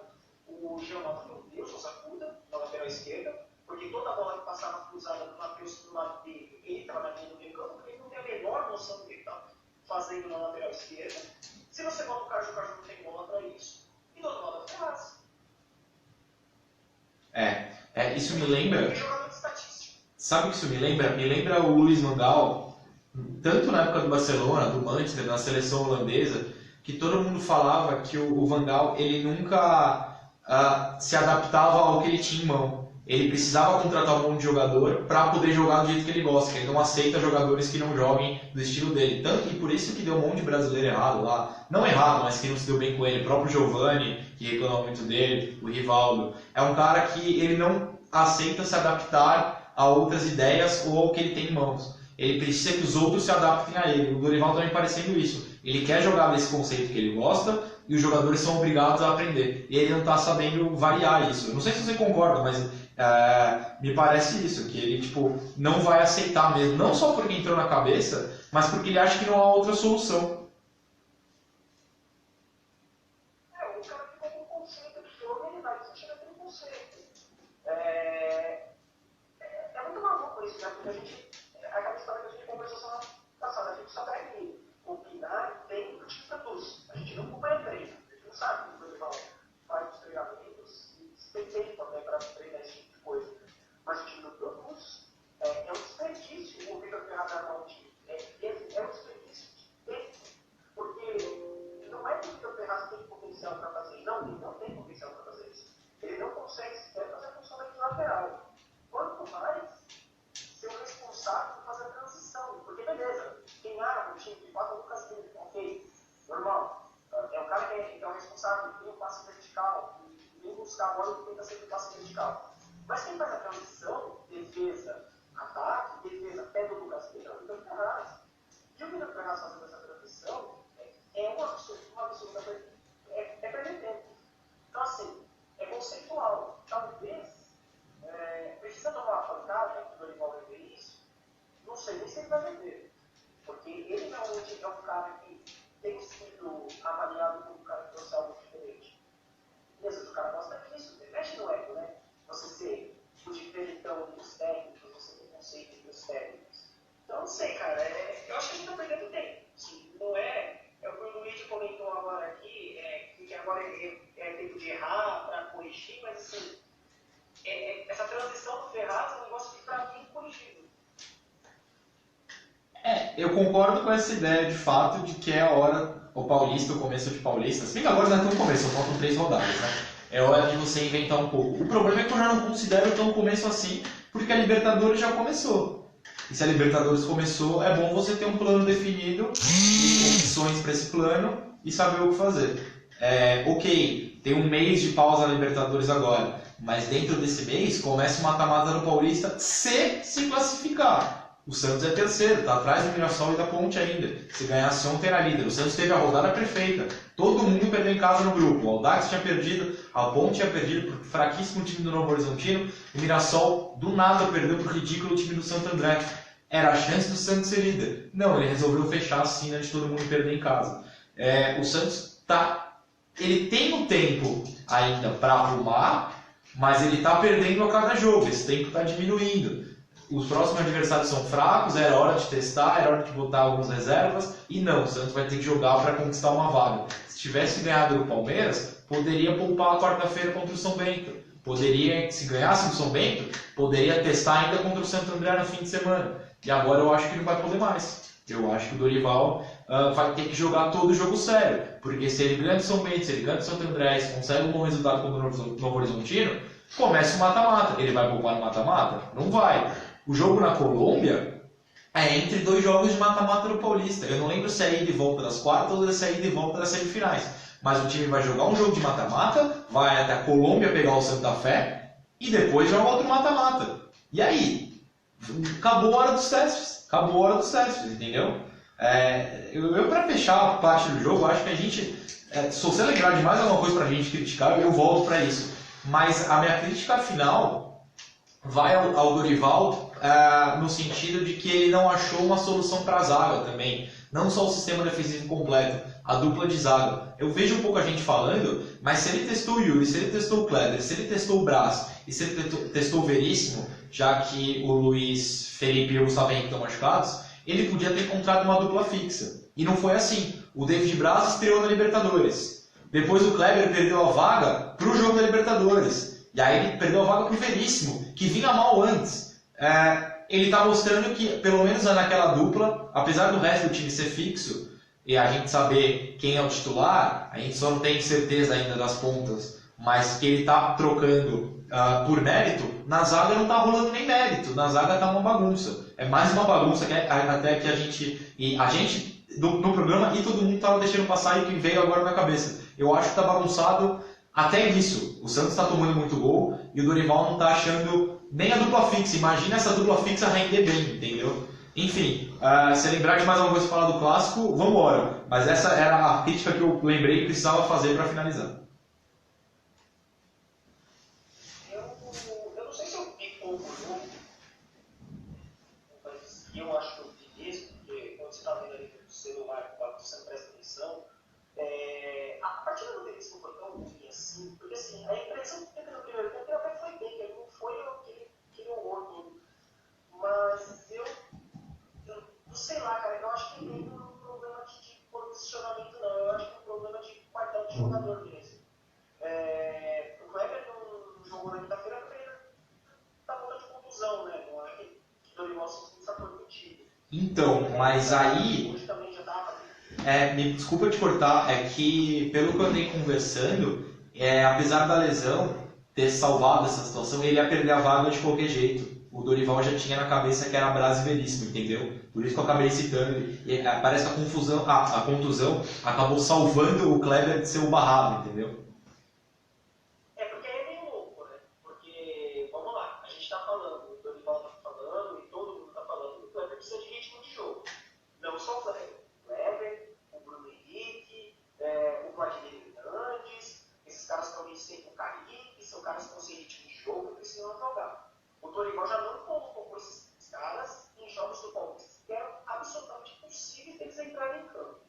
o Jean Mota, meu Deus, nos acuda na lateral esquerda, porque toda bola que passava cruzada do Matheus pro lado dele, ele estava na linha do meio campo, porque ele não tem a menor noção do que ele está fazendo na lateral esquerda. Se você bota o Caju não tem bola para isso. E do outro lado, a Ferraz. Isso me lembra. Ele jogador de estatística. Sabe o que isso me lembra? Me lembra o Luis van Gaal, tanto na época do Barcelona, do Manchester, na seleção holandesa, que todo mundo falava que o Van Gaal ele nunca se adaptava ao que ele tinha em mão. Ele precisava contratar um monte de jogador para poder jogar do jeito que ele gosta, que ele não aceita jogadores que não joguem do estilo dele. Tanto que por isso que deu um monte de brasileiro errado lá. Não errado, mas que não se deu bem com ele. O próprio Giovani, que reclamou muito dele, o Rivaldo. É um cara que ele não aceita se adaptar a outras ideias ou ao que ele tem em mãos. Ele precisa que os outros se adaptem a ele. O Dorival também parecendo isso. Ele quer jogar desse conceito que ele gosta e os jogadores são obrigados a aprender. E ele não está sabendo variar isso. Eu não sei se você concorda, mas me parece isso, que ele não vai aceitar mesmo. Não só porque entrou na cabeça, mas porque ele acha que não há outra solução. O cara ficou com um conceito de jogo e ele vai desistir daquele conceito. É muito maluco isso, né? Porque aquela história que a gente conversou semana passada, a gente só deve opinar dentro de produtos. A gente não acompanha treino, a gente não sabe o que o Dorival faz os treinamentos, tem tempo também para treinar esse tipo de coisa. Mas o time não produz. É um desperdício o Vitor Ferraz armar um time. É um desperdício de tempo. Porque não é que o Vitor Ferraz tem potencial para fazer isso. Não, ele não tem potencial para fazer isso. Ele não consegue sequer fazer a função de lateral. Quanto mais ser o responsável por fazer a transição. Porque, beleza, quem arma o time de fato é o Lucas Lima, ok, normal. É o cara que é o responsável, que tem o passe vertical, que vem buscar a bola e tenta sempre o passe vertical. Mas quem faz a transição, defesa, ataque, defesa, pé do Lucas Lima, é o Vitor Ferraz. E o Vitor Ferraz fazendo essa transição é um absurdo, é perder tempo. Então, assim, é conceitual. Talvez precisa tomar uma pancada, o Dorival vai ver isso, não sei nem se ele vai ver. Porque ele realmente é um cara que tem sido avaliado como um cara que trouxe algo diferente. E às vezes o cara gosta disso, mexe no ego, né? Você ser o diferentão dos técnicos, você ter conceito dos técnicos. Então, não sei, cara, eu acho que a gente tá perdendo tempo. Assim, não é o que o Luigi comentou agora aqui, que agora é tempo de errar para corrigir, mas assim, essa transição do Ferraz é um negócio que para mim é incorrigível. Eu concordo com essa ideia de fato de que é a hora, o Paulista, o começo de Paulista, se bem que agora não é tão começo, faltam 3 rodadas, né? É hora de você inventar um pouco. O problema é que eu já não considero tão começo assim, porque a Libertadores já começou. E se a Libertadores começou, é bom você ter um plano definido, e opções para esse plano e saber o que fazer. Ok, tem um mês de pausa na Libertadores agora, mas dentro desse mês começa o mata-mata no Paulista se classificar. O Santos é terceiro, está atrás do Mirassol e da Ponte ainda. Se ganhasse ontem era líder. O Santos teve a rodada perfeita. Todo mundo perdeu em casa no grupo. O Audax tinha perdido, a Ponte tinha perdido por fraquíssimo time do Novo Horizontino. O Mirassol do nada perdeu por ridículo o time do Santo André. Era a chance do Santos ser líder. Não, ele resolveu fechar assim antes de todo mundo perder em casa. O Santos ele tem o tempo ainda para arrumar, mas ele está perdendo a cada jogo. Esse tempo está diminuindo. Os próximos adversários são fracos, era hora de testar, era hora de botar algumas reservas, e não, o Santos vai ter que jogar para conquistar uma vaga. Se tivesse ganhado o Palmeiras, poderia poupar a quarta-feira contra o São Bento. Poderia, se ganhasse o São Bento, poderia testar ainda contra o Santo André no fim de semana. E agora eu acho que não vai poder mais. Eu acho que o Dorival vai ter que jogar todo o jogo sério. Porque se ele ganha do São Bento, se ele ganha do Santo André, se consegue um bom resultado contra o Novo Horizontino, começa o mata-mata. Ele vai poupar no mata-mata? Não vai. O jogo na Colômbia é entre 2 jogos de mata-mata do Paulista. Eu não lembro se é ida e volta das quartas ou se é ida e volta das semifinais. Mas o time vai jogar um jogo de mata-mata, vai até a Colômbia pegar o Santa Fé e depois joga outro mata-mata. E aí? Acabou a hora dos testes. Acabou a hora dos testes, entendeu? Eu para fechar a parte do jogo, acho que a gente... se você lembrar de mais alguma coisa pra gente criticar, eu volto para isso. Mas a minha crítica final vai ao Dorival no sentido de que ele não achou uma solução para a zaga também. Não só o sistema defensivo completo, a dupla de zaga. Eu vejo um pouco a gente falando, mas se ele testou o Yuri, se ele testou o Kleber, se ele testou o Braz e se ele testou o Veríssimo, já que o Luiz Felipe e o Gustavo Henrique estão machucados, ele podia ter encontrado uma dupla fixa. E não foi assim. O David Braz estreou na Libertadores. Depois o Kleber perdeu a vaga para o jogo da Libertadores. E aí ele perdeu a vaga para o Veríssimo, que vinha mal antes. Ele está mostrando que, pelo menos naquela dupla, apesar do resto do time ser fixo, e a gente saber quem é o titular, a gente só não tem certeza ainda das pontas, mas que ele está trocando por mérito, na zaga não está rolando nem mérito, na zaga está uma bagunça. É mais uma bagunça que até que a gente no programa e todo mundo estava deixando passar e que veio agora na cabeça. Eu acho que está bagunçado até nisso. O Santos está tomando muito gol e o Dorival não está achando nem a dupla fixa. Imagina essa dupla fixa render bem, entendeu? Enfim, se lembrar de mais alguma coisa para falar do clássico, vamos embora. Mas essa era a crítica que eu lembrei que precisava fazer para finalizar. Eu não sei se eu vi pouco o jogo, mas eu acho que eu vi mesmo, porque quando você está vendo ali no celular, você não presta atenção, a partida do Veríssimo foi tão ruim assim, porque assim, a impressão que teve no primeiro tempo, ele até foi bem, ele não foi aquele horror todo. Mas eu não sei lá, cara, eu acho que tem um problema de posicionamento, não. Eu acho que é um problema de qualidade de jogador mesmo. O Kleber não jogou na quinta-feira porque ele tá voltando de contusão, né? Não é que o Dorival está permitido. Então, mas aí... Hoje também já tava... me desculpa te cortar, é que pelo que eu andei conversando, apesar da lesão ter salvado essa situação, ele ia perder a vaga de qualquer jeito. O Dorival já tinha na cabeça que era Braz e Veríssimo, entendeu? Por isso que eu acabei citando. E parece que a contusão acabou salvando o Kleber de ser o barrado, entendeu? Porque aí é meio louco, né? Porque, vamos lá, a gente tá falando, o Dorival tá falando e todo mundo tá falando, o Kleber precisa de ritmo de jogo. Não só o Kleber. O Kleber, o Bruno Henrique, o Vladimir Hernandes, esses caras estão sem o Kaique, são caras que estão sem ritmo de jogo e precisam jogar. O Dorival já não colocou esses caras em jogos do Palmeiras que eram absolutamente possíveis deles entrarem em campo.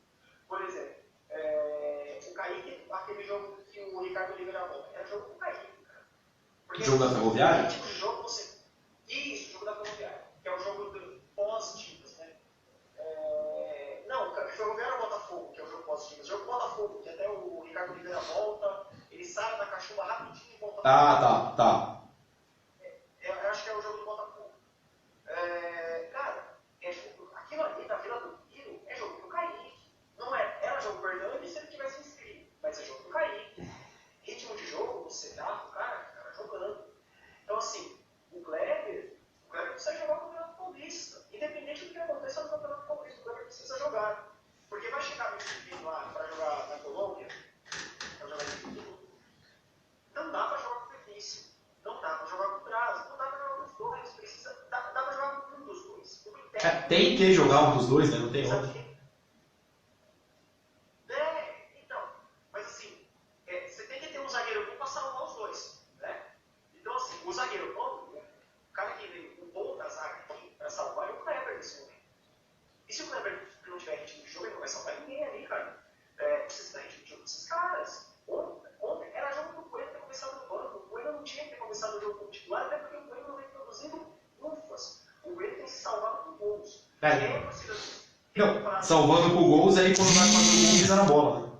Por exemplo, o Kaique, aquele jogo que o Ricardo Oliveira volta, era jogo com o Kaique, cara. Porque jogo da Ferroviária? Tipo de jogo Isso, jogo da Ferroviária, que é o jogo pós-Divas, né? Não, o Ferroviária é o Botafogo, que é o jogo pós-Divas. O jogo Botafogo, que até o Ricardo Oliveira volta, ele sai da cachumba rapidinho e volta. Tá. Eu acho que é o jogo do Botafogo. Cara, aquilo ali na Vila do Rio é jogo do Kaique. Não era jogo do Hernandes se ele tivesse inscrito, mas é jogo do Kaique. Ritmo de jogo, você dá pro cara jogando. Então, assim, o Kleber precisa jogar no Campeonato Paulista. Independente do que aconteça no Campeonato Paulista, o Kleber precisa jogar. Porque vai chegar no time lá para jogar na Colômbia, para jogar em Rio, não dá para jogar com o Veríssimo. Não dá pra jogar com o Braz, não dá pra jogar com os dois, dá pra jogar com um dos dois. Tem que jogar um dos dois, né? Não tem outro. Então, mas assim, você tem que ter um zagueiro bom pra salvar os dois, né? Então assim, o zagueiro bom, o cara que veio, o bom da zaga aqui pra salvar é o Kleber nesse momento. E se o Kleber não tiver ritmo de jogo, ele não vai salvar ninguém ali, cara. Precisa dar ritmo de jogo desses caras. Ontem era jogo do Coelho ter começado no banco. O Coelho não tinha que ter começado o jogo como titular, até porque o Coelho não vem produzindo ufas. O Coelho tem se salvado com gols. Não, salvando com gols, aí quando vai fazer o gol, pisa na bola.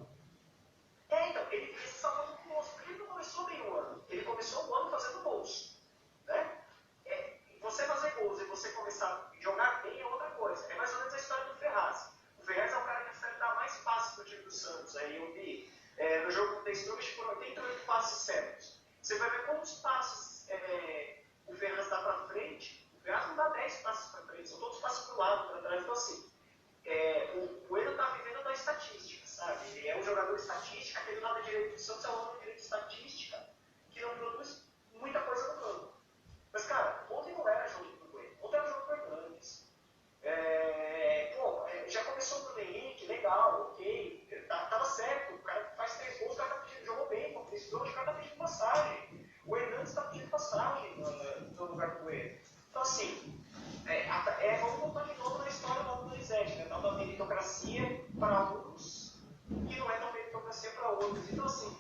Então, ele se salvando com gols. Porque ele não começou bem o ano. Ele começou o ano Eduardo Bueno. Então, assim, vamos voltar de novo na história do Donizete, né? Da meritocracia para alguns e não é tão meritocracia para outros. Então, assim,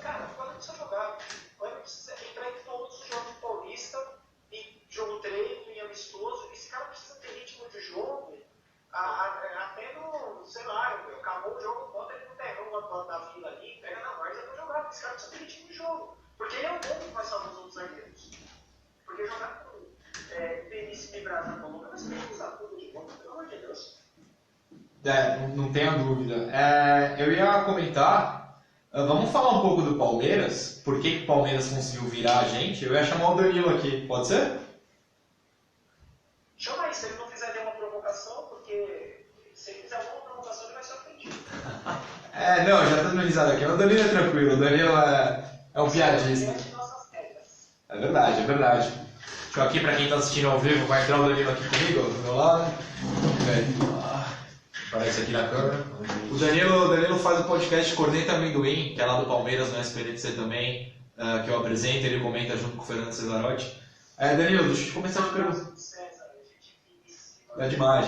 cara, o Flamengo precisa jogar. O Flamengo precisa entrar em todos os jogos paulista e jogo treino e amistoso. Esse cara precisa ter ritmo de jogo. Até no, sei lá, acabou o jogo, bota ele no terrão da vila ali, pega na várzea pra jogar. Esse cara precisa ter ritmo de jogo. Porque ele é um pouco mais famoso dos outros zagueiros. Porque jogar com Benício e Brasa Colômbia vai ser usar tudo de volta, pelo amor de Deus. Não tenha dúvida. Eu ia comentar, vamos falar um pouco do Palmeiras, por que o Palmeiras conseguiu virar a gente. Eu ia chamar o Danilo aqui, pode ser? Chama aí, se ele não fizer nenhuma provocação, porque se ele fizer alguma provocação ele vai ser ofendido. Não, já tô dando risada aqui, mas o Danilo é tranquilo, o Danilo é um piadista. É verdade, é verdade. Deixa eu aqui, pra quem tá assistindo ao vivo, vai entrar o Danilo aqui comigo, do meu lado. Aparece aqui na câmera. O Danilo faz o podcast Corneta Amendoim, que é lá do Palmeiras, no SPDC também, que eu apresento, ele comenta junto com o Fernando Cesarotti. Danilo, deixa eu começar a te perguntar. É demais,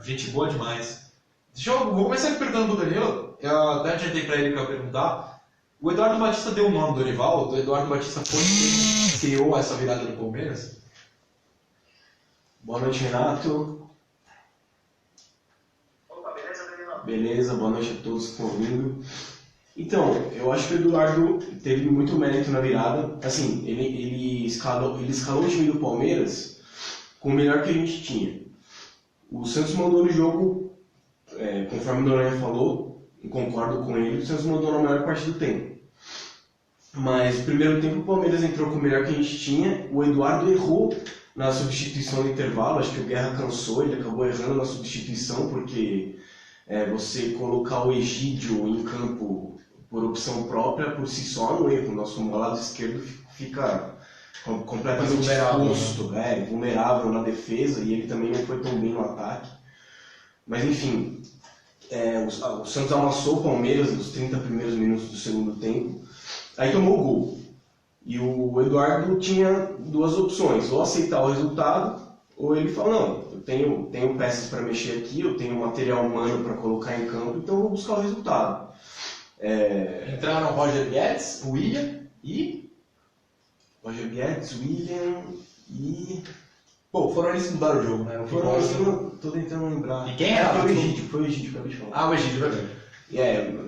gente boa demais. Vou começar te perguntando pro Danilo, eu até adiantei pra ele que eu ia perguntar. O Eduardo Batista deu o nome do Dorival, o Eduardo Batista foi quem criou essa virada do Palmeiras? Boa noite, Renato. Opa, beleza, Danilo? Beleza, boa noite a todos que estão ouvindo. Então, eu acho que o Eduardo teve muito mérito na virada. Assim, ele escalou o time do Palmeiras com o melhor que a gente tinha. O Santos mandou no jogo, conforme o Noronha falou, e concordo com ele, o Santos mandou na maior parte do tempo. Mas no primeiro tempo o Palmeiras entrou com o melhor que a gente tinha, o Eduardo errou na substituição no intervalo, acho que o Guerra cansou, ele acabou errando na substituição, porque você colocar o Egídio em campo por opção própria, por si só, é um erro. Nosso lado esquerdo fica completamente exposto, vulnerável na defesa, e ele também não foi tão bem no ataque. Mas enfim, o Santos amassou o Palmeiras nos 30 primeiros minutos do segundo tempo, aí tomou o gol. E o Eduardo tinha duas opções, ou aceitar o resultado, ou ele falou, não, eu tenho peças para mexer aqui, eu tenho material humano para colocar em campo, então eu vou buscar o resultado. Entraram Roger Guedes, William e... Roger Guedes, William e... Pô, foram eles que mudaram o jogo, né? Tô tentando lembrar. E quem era? Foi o Egídio, acabei de falar. Ah, o Egídio, verdade.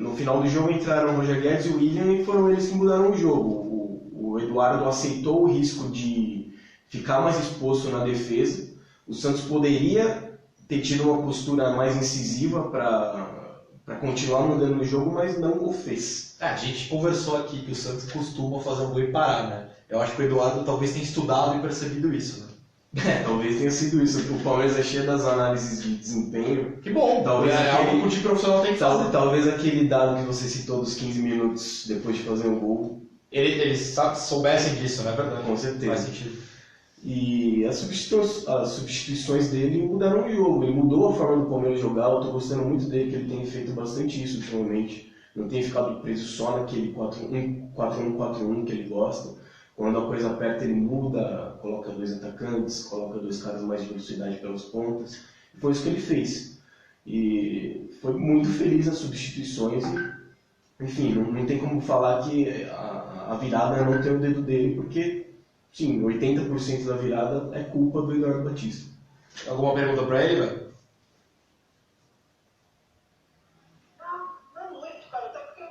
No final do jogo entraram Roger Guedes e William e foram eles que mudaram o jogo. O Eduardo aceitou o risco de ficar mais exposto na defesa. O Santos poderia ter tido uma postura mais incisiva para continuar mandando no jogo, mas não o fez. A gente conversou aqui que o Santos costuma fazer um gol e parar, né? Eu acho que o Eduardo talvez tenha estudado e percebido isso, né? Talvez tenha sido isso. O Palmeiras é cheio das análises de desempenho. Que bom, talvez algo que o time profissional tem que fazer. Talvez aquele dado que você citou dos 15 minutos depois de fazer um gol. Eles soubessem disso, não é verdade? Com certeza. Faz sentido. E as substituições dele mudaram o jogo. Ele mudou a forma do Palmeiras jogar. Eu estou gostando muito dele, que ele tem feito bastante isso ultimamente. Não tem ficado preso só naquele 4-1-4-1 que ele gosta. Quando a coisa aperta, ele muda, coloca dois atacantes, coloca dois caras mais de velocidade pelas pontas. Foi isso que ele fez. E foi muito feliz nas substituições. E, enfim, não tem como falar que a virada não tem o dedo dele, porque, sim, 80% da virada é culpa do Eduardo Batista. Alguma pergunta pra ele, velho? Não muito, cara. Até porque,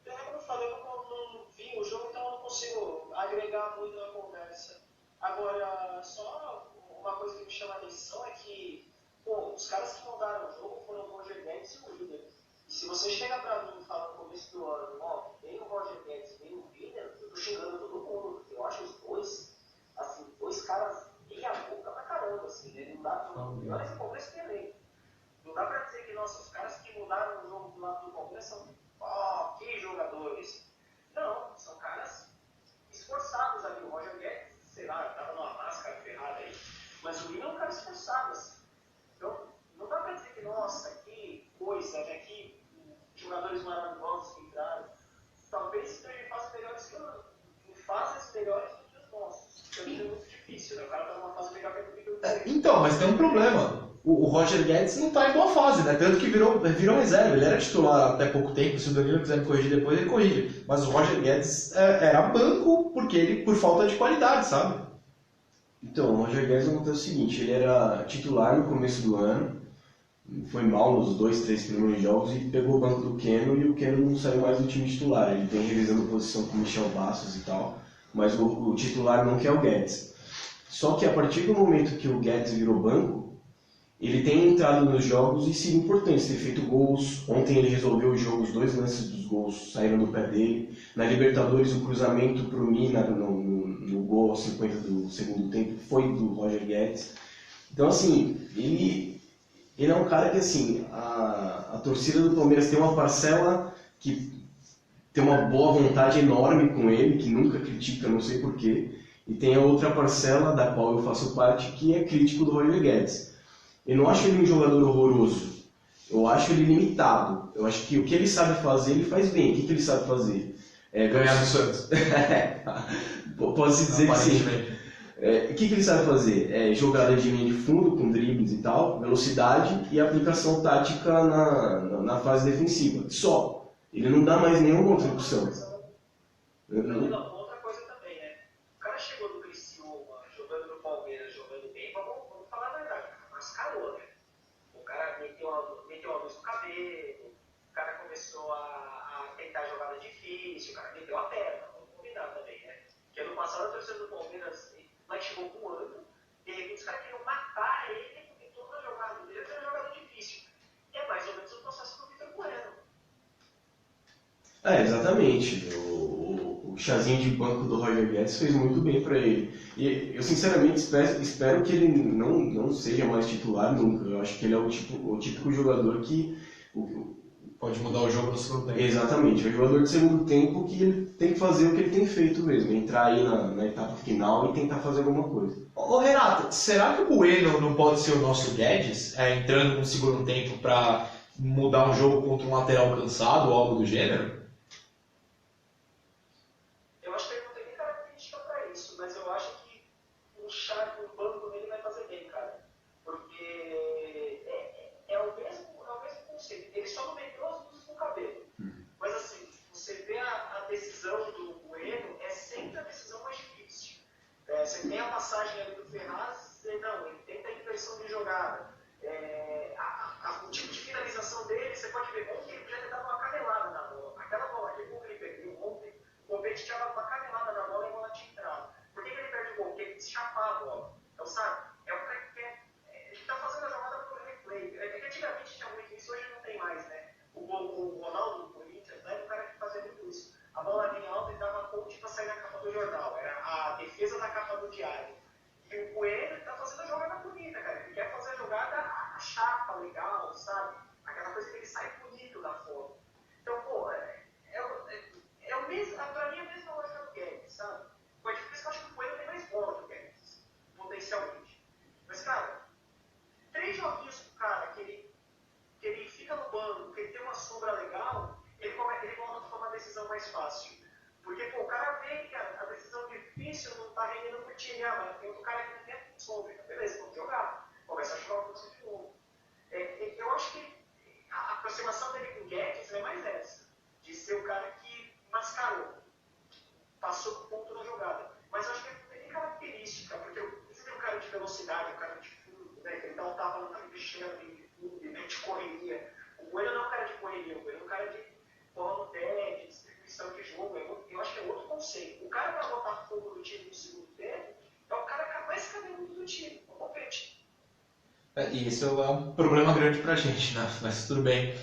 como eu falei, eu não vi o jogo, então eu não consigo agregar muito na conversa. Agora, só uma coisa que me chama a atenção é que, os caras que mudaram o jogo foram o Roger Guedes e o William. E se você chega pra mim e fala no começo do ano, vem o Roger Guedes e vem o William, eu tô xingando todo mundo, porque eu acho os dois, assim, dois caras meia boca pra caramba, assim, né? Não dá pra... Olha esse Palmeiras tem elenco. Não dá pra dizer que, nossa, os caras que mudaram o jogo do lado do Palmeiras são, que jogadores. Não, são caras esforçados ali. O Roger Guedes, sei lá, tava numa máscara ferrada aí, mas o William é um cara esforçado, assim. Então, não dá pra dizer que, nossa, que coisa, né? Que jogadores maravilhosos que entraram. Talvez estejam em fases melhores que em fases melhores do que os Então, mas tem um problema. O Roger Guedes não tá em boa fase, né? Tanto que virou reserva. Ele era titular até pouco tempo. Se o Danilo quiser me corrigir depois, ele corrige. Mas o Roger Guedes era banco por falta de qualidade, sabe? Então, o Roger Guedes aconteceu o seguinte, ele era titular no começo do ano, foi mal nos 2, 3 primeiros jogos e pegou o banco do Keno e o Keno não saiu mais do time titular. Ele vem revisando posição com o Michel Bastos e tal, mas o titular não quer o Guedes. Só que a partir do momento que o Guedes virou banco, ele tem entrado nos jogos e sido importante, tem feito gols. Ontem ele resolveu o jogo, os 2 lances dos gols saíram do pé dele. Na Libertadores, o cruzamento para o Mina no gol aos 50 do segundo tempo foi do Roger Guedes. Então, assim, ele é um cara que, assim, a torcida do Palmeiras tem uma parcela que tem uma boa vontade enorme com ele, que nunca critica, não sei porquê. E tem a outra parcela, da qual eu faço parte, que é crítico do Roger Guedes. Eu não acho ele um jogador horroroso. Eu acho ele limitado. Eu acho que o que ele sabe fazer, ele faz bem. O que ele sabe fazer? Ganhar do Santos. Pode-se dizer que sim. O que ele sabe fazer? Jogada de linha de fundo, com dribles e tal, velocidade e aplicação tática na fase defensiva. Só. Ele não dá mais nenhuma outra opção. Outra coisa também, né? O cara chegou do Criciúma, jogando no Palmeiras, jogando bem, vamos falar a verdade, mascarou, né? O cara meteu a luz no cabelo, o cara começou a tentar jogada difícil, o cara meteu a perna, vamos combinar também, né? Porque ano passado a torcida do Palmeiras, mas chegou com um ano, de repente os caras queriam matar ele, porque toda jogada dele era jogada difícil. E é mais ou menos o processo do Vitor Bueno. Exatamente. O chazinho de banco do Roger Guedes fez muito bem para ele. E eu sinceramente espero que ele não seja mais titular nunca. Eu acho que ele é o típico jogador que pode mudar o jogo no segundo tempo. Exatamente. É o jogador de segundo tempo que ele tem que fazer o que ele tem feito mesmo. Entrar aí na etapa final e tentar fazer alguma coisa. Ô Renato, será que o Bueno não pode ser o nosso Guedes? Entrando no segundo tempo para mudar um jogo contra um lateral cansado ou algo do gênero? Mas eu acho que um chá no banco dele vai fazer bem, cara. Porque é o mesmo conceito. Ele só não meteu as luzes no cabelo. Mas assim, você vê a decisão do Bueno, é sempre a decisão mais difícil. Você tem a passagem ali do Ferraz, ele tenta a inversão de jogada. O tipo de finalização dele, você pode ver ontem ele já dava uma canelada na bola. Aquela bola, aquele gol que ele perdeu ontem, o Copete tinha dado uma canelada na bola e a bola tinha entrado. Por que ele perde o gol? Porque ele quis chapar a bola. Então, sabe? É o cara que quer. Ele está fazendo a jogada por replay. É que antigamente tinha muito isso, hoje não tem mais, né? O Ronaldo do Corinthians era o cara que fazia muito isso. A bola vinha alta e dava ponte para sair na capa do jornal. Era a defesa da capa do diário. E o Coelho está fazendo a jogada bonita, cara. Ele quer fazer a jogada a chapa, legal, sabe? Aquela coisa que ele sai bonito da foto. Então, pô, é o mesmo. Pra mim é a mesma lógica do Guedes, sabe? Foi difícil que eu acho que o Coelho tem mais bola que o Guedes, potencialmente. Mas, cara, 3 joguinhos pro cara que ele fica no banco, que ele tem uma sombra legal, ele volta a tomar a decisão mais fácil. Porque, pô, o cara vê que a decisão difícil não tá rendendo pro time, mas tem outro cara que não tem sombra. Beleza, vamos jogar. Começa a jogar o curso de novo. Eu acho que a aproximação dele com o Guedes é mais essa, de ser o cara que mascarou, passou do ponto da jogada. Mas eu acho que ele não tem nem característica, porque você tem um cara de velocidade, um cara de fundo, né, que ele dá um tapa no cara mexendo de correria. O Bueno não é um cara de correria, o Bueno é um cara de bola no pé, de distribuição de jogo. Eu acho que é outro conceito. O cara para botar fogo no time no segundo tempo é o cara mais cabeludo do time, o Copete. E isso é um problema grande pra gente, né? Mas tudo bem.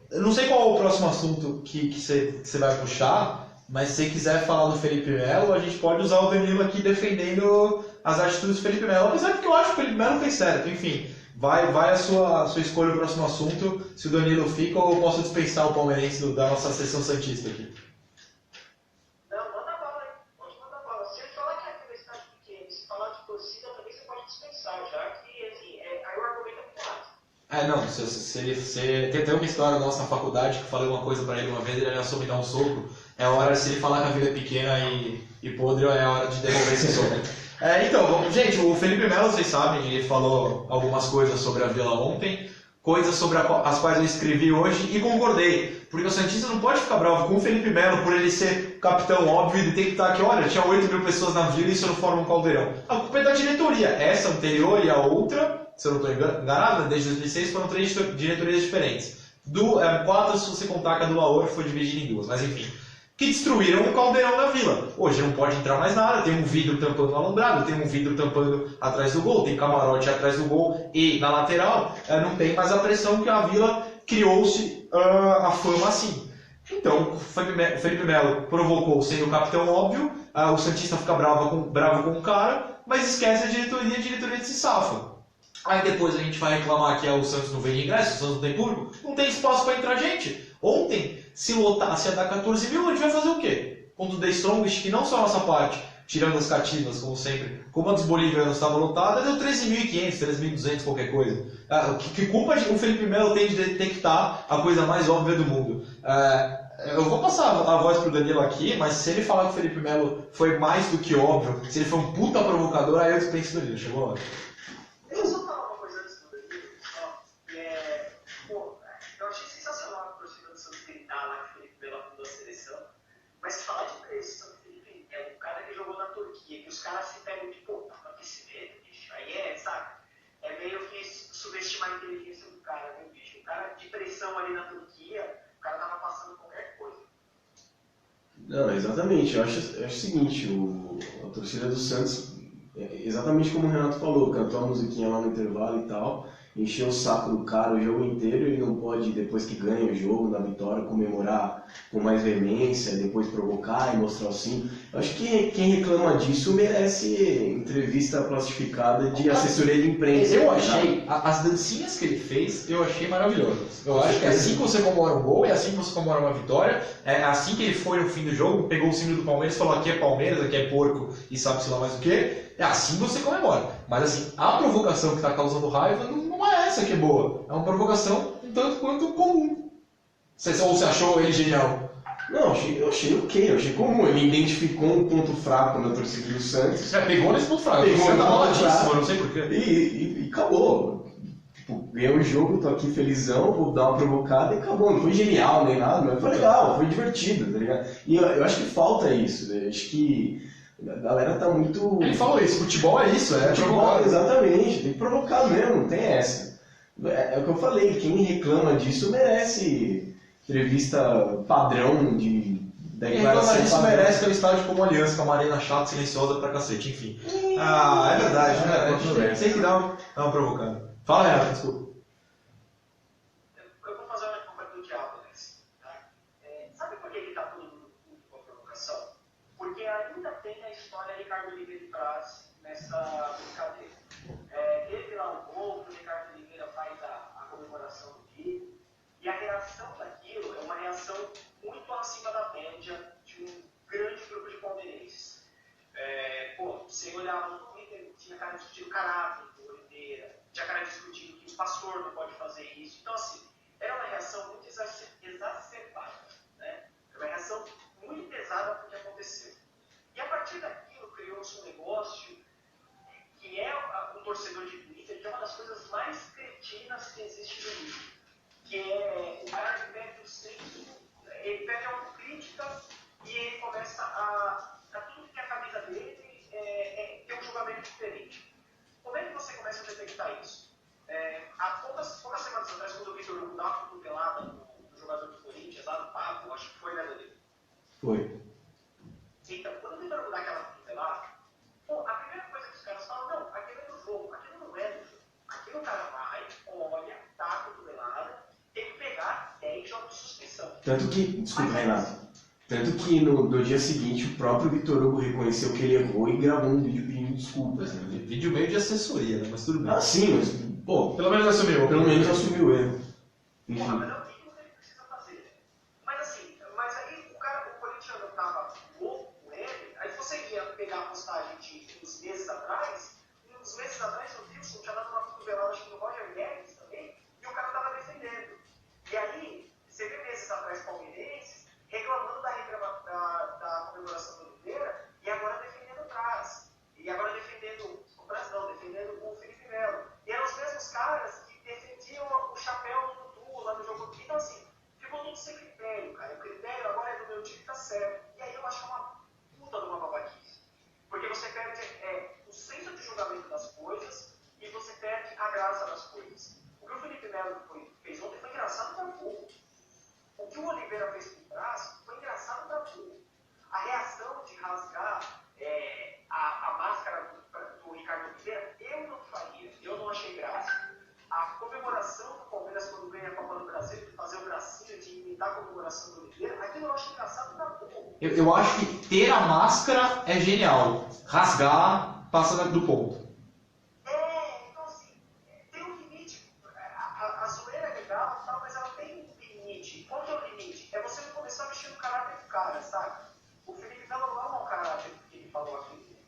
Eu não sei qual é o próximo assunto que você vai puxar, mas se você quiser falar do Felipe Melo, a gente pode usar o Danilo aqui defendendo as atitudes do Felipe Melo, apesar de que eu acho que o Felipe Melo fez certo. Enfim, vai a sua escolha o próximo assunto. Se o Danilo fica, ou eu posso dispensar o palmeirense da nossa sessão santista aqui. Não, manda bala aí. Pode mandar bala. Se ele falar que é aquele estádio pequeno, se falar de torcida, também você pode dispensar, já que, assim, aí o argumento é claro. Não, tem até uma história da nossa faculdade que eu falei uma coisa pra ele uma vez, ele ameaçou me dar um soco. É a hora, se ele falar que a vida é pequena e podre, é a hora de devolver esse soco. Então, gente, o Felipe Melo, vocês sabem, ele falou algumas coisas sobre a Vila ontem, coisas sobre as quais eu escrevi hoje e concordei. Porque o Santista não pode ficar bravo com o Felipe Melo por ele ser capitão óbvio e ter que estar aqui. Olha, tinha 8.000 pessoas na Vila e isso não forma um caldeirão. A culpa é da diretoria. Essa anterior e a outra, se eu não estou enganado, desde 2006 foram 3 diretorias diferentes. 4 se você contar que a do Laor foi dividida em 2, mas enfim. Que destruíram o caldeirão da Vila. Hoje não pode entrar mais nada, tem um vidro tampando o alumbrado, tem um vidro tampando atrás do gol, tem camarote atrás do gol e na lateral não tem mais a pressão que a Vila criou-se a fama assim. Então, o Felipe Melo provocou sendo o capitão óbvio, o Santista fica bravo com o cara, mas esquece a diretoria de se safa. Aí depois a gente vai reclamar que o Santos não vende ingresso, o Santos não tem público, não tem espaço para entrar gente. Ontem, se lotasse a dar 14 mil, a gente vai fazer o quê? Contra o The Strongest, que não só a nossa parte, tirando as cativas, como sempre, como a dos bolivianos estava lotada, deu 13.500, 13.200, qualquer coisa. Que culpa o Felipe Melo tem de detectar a coisa mais óbvia do mundo? Eu vou passar a voz pro Danilo aqui, mas se ele falar que o Felipe Melo foi mais do que óbvio, se ele foi um puta provocador, aí eu dispenso do Danilo. Chegou a hora. Deixa eu só falar uma coisa antes do Danilo, eu achei sensacional a torcida do Santos gritar lá que o Felipe Melo afundou a seleção, mas falar de preço, o Felipe é um cara que jogou na Turquia, que os caras se pegam de tá no aquecimento, bicho, aí sabe? É meio que subestimar a inteligência do cara, né, bicho? O cara de pressão ali na Turquia, o cara tava passando qualquer coisa. Não, exatamente. Eu acho o seguinte, a torcida do Santos, exatamente como o Renato falou, cantou a musiquinha lá no intervalo e tal, encheu o saco do cara o jogo inteiro, ele não pode, depois que ganha o jogo, na vitória, comemorar com mais veemência, depois provocar e mostrar o sim. Eu acho que quem reclama disso merece entrevista plastificada de assessoria de imprensa. Eu achei, as dancinhas que ele fez, eu achei maravilhosas. Eu acho que é assim que você comemora um gol, é assim que você comemora uma vitória, é assim que ele foi no fim do jogo, pegou o símbolo do Palmeiras e falou aqui é Palmeiras, aqui é porco e sabe-se lá mais o quê. É assim que você comemora. Mas assim, a provocação que está causando raiva não é essa que é boa. É uma provocação um tanto quanto comum. Ou você achou ele genial? Não, eu achei ok, eu achei comum. Ele identificou um ponto fraco na torcida do Santos. Pegou nesse ponto fraco. Pegou você tá no ponto maladíssimo, fraco. eu não sei porquê. E acabou. Tipo, ganhei o jogo, tô aqui felizão, vou dar uma provocada e acabou. Não foi genial nem nada, mas foi legal, foi divertido, tá ligado? E eu acho que falta isso, né? Acho que a galera tá muito... Ele falou isso, futebol é isso, é Futebol, exatamente, tem que provocar mesmo, não tem essa. É o que eu falei, quem reclama disso merece entrevista padrão da declaração. Isso merece ter um estádio como Aliança, que é uma arena chata, silenciosa pra cacete, enfim. É verdade, né? A gente tem que dar uma provocada. Fala, Renato, desculpa. Eu vou fazer uma compra do diabo nessa. Tá? Sabe por que ele tá todo mundo com a provocação? Porque ainda tem a história Ricardo Oliveira traz nessa brincadeira. Teve lá um gol que o Ricardo Oliveira faz a comemoração do título, e a reação daquilo é uma reação muito acima da média de um grande grupo de palmeirenses. Você olhava no Twitter, tinha cara discutindo o caráter do Oliveira, tinha cara discutindo que o pastor não pode fazer isso. Então, assim, era uma reação muito exacerbada, né? Era uma reação muito pesada porque aconteceu. E a partir daquilo criou-se um negócio que é um torcedor de Twitter, que é uma das coisas mais cretinas que existe no mundo. Que é o cara que pede o senso, ele pede autocrítica e ele começa a tudo que é a camisa dele ter um julgamento diferente. Como é que você começa a detectar isso? Há poucas semanas atrás, quando o Vitor Hugo dava uma cotovelada no jogador do Corinthians, lá no Papo, acho que foi, né, Danilo? Foi. Então, quando o Vitor Hugo dá aquela cotovelada, a primeira coisa que os caras falam, não, aquilo é do jogo, aquilo não é do jogo. Aquilo o cara vai, olha, dá a cotovelada, tem que pegar 10 jogos de suspensão. Tanto que, desculpa, Renato, tanto que no dia seguinte o próprio Vitor Hugo reconheceu que ele errou e gravou um vídeo pedindo desculpas. Né? Vídeo meio de assessoria, né? Mas tudo bem. Sim, mas, pô, Pelo menos assumiu. pelo menos assumiu o erro. Enfim. Mas é o mínimo que ele precisa fazer. Mas aí o corintiano tava louco com ele, aí você ia pegar a postagem de uns meses atrás o Wilson tinha dado uma cotovelada, acho que no Roger Guedes também, e o cara tava defendendo. E aí, você vê meses atrás palmeirenses reclamando da comemoração do Oliveira e agora defendendo atrás. E agora defendendo Eu acho que ter a máscara é genial. Rasgar passa do ponto. Então assim, tem um limite. A zoeira é legal, tal, mas ela tem um limite. Qual que é o limite? É você não começar a mexer no caráter do cara, sabe? O Felipe Melo não é um mau caráter que ele falou aqui.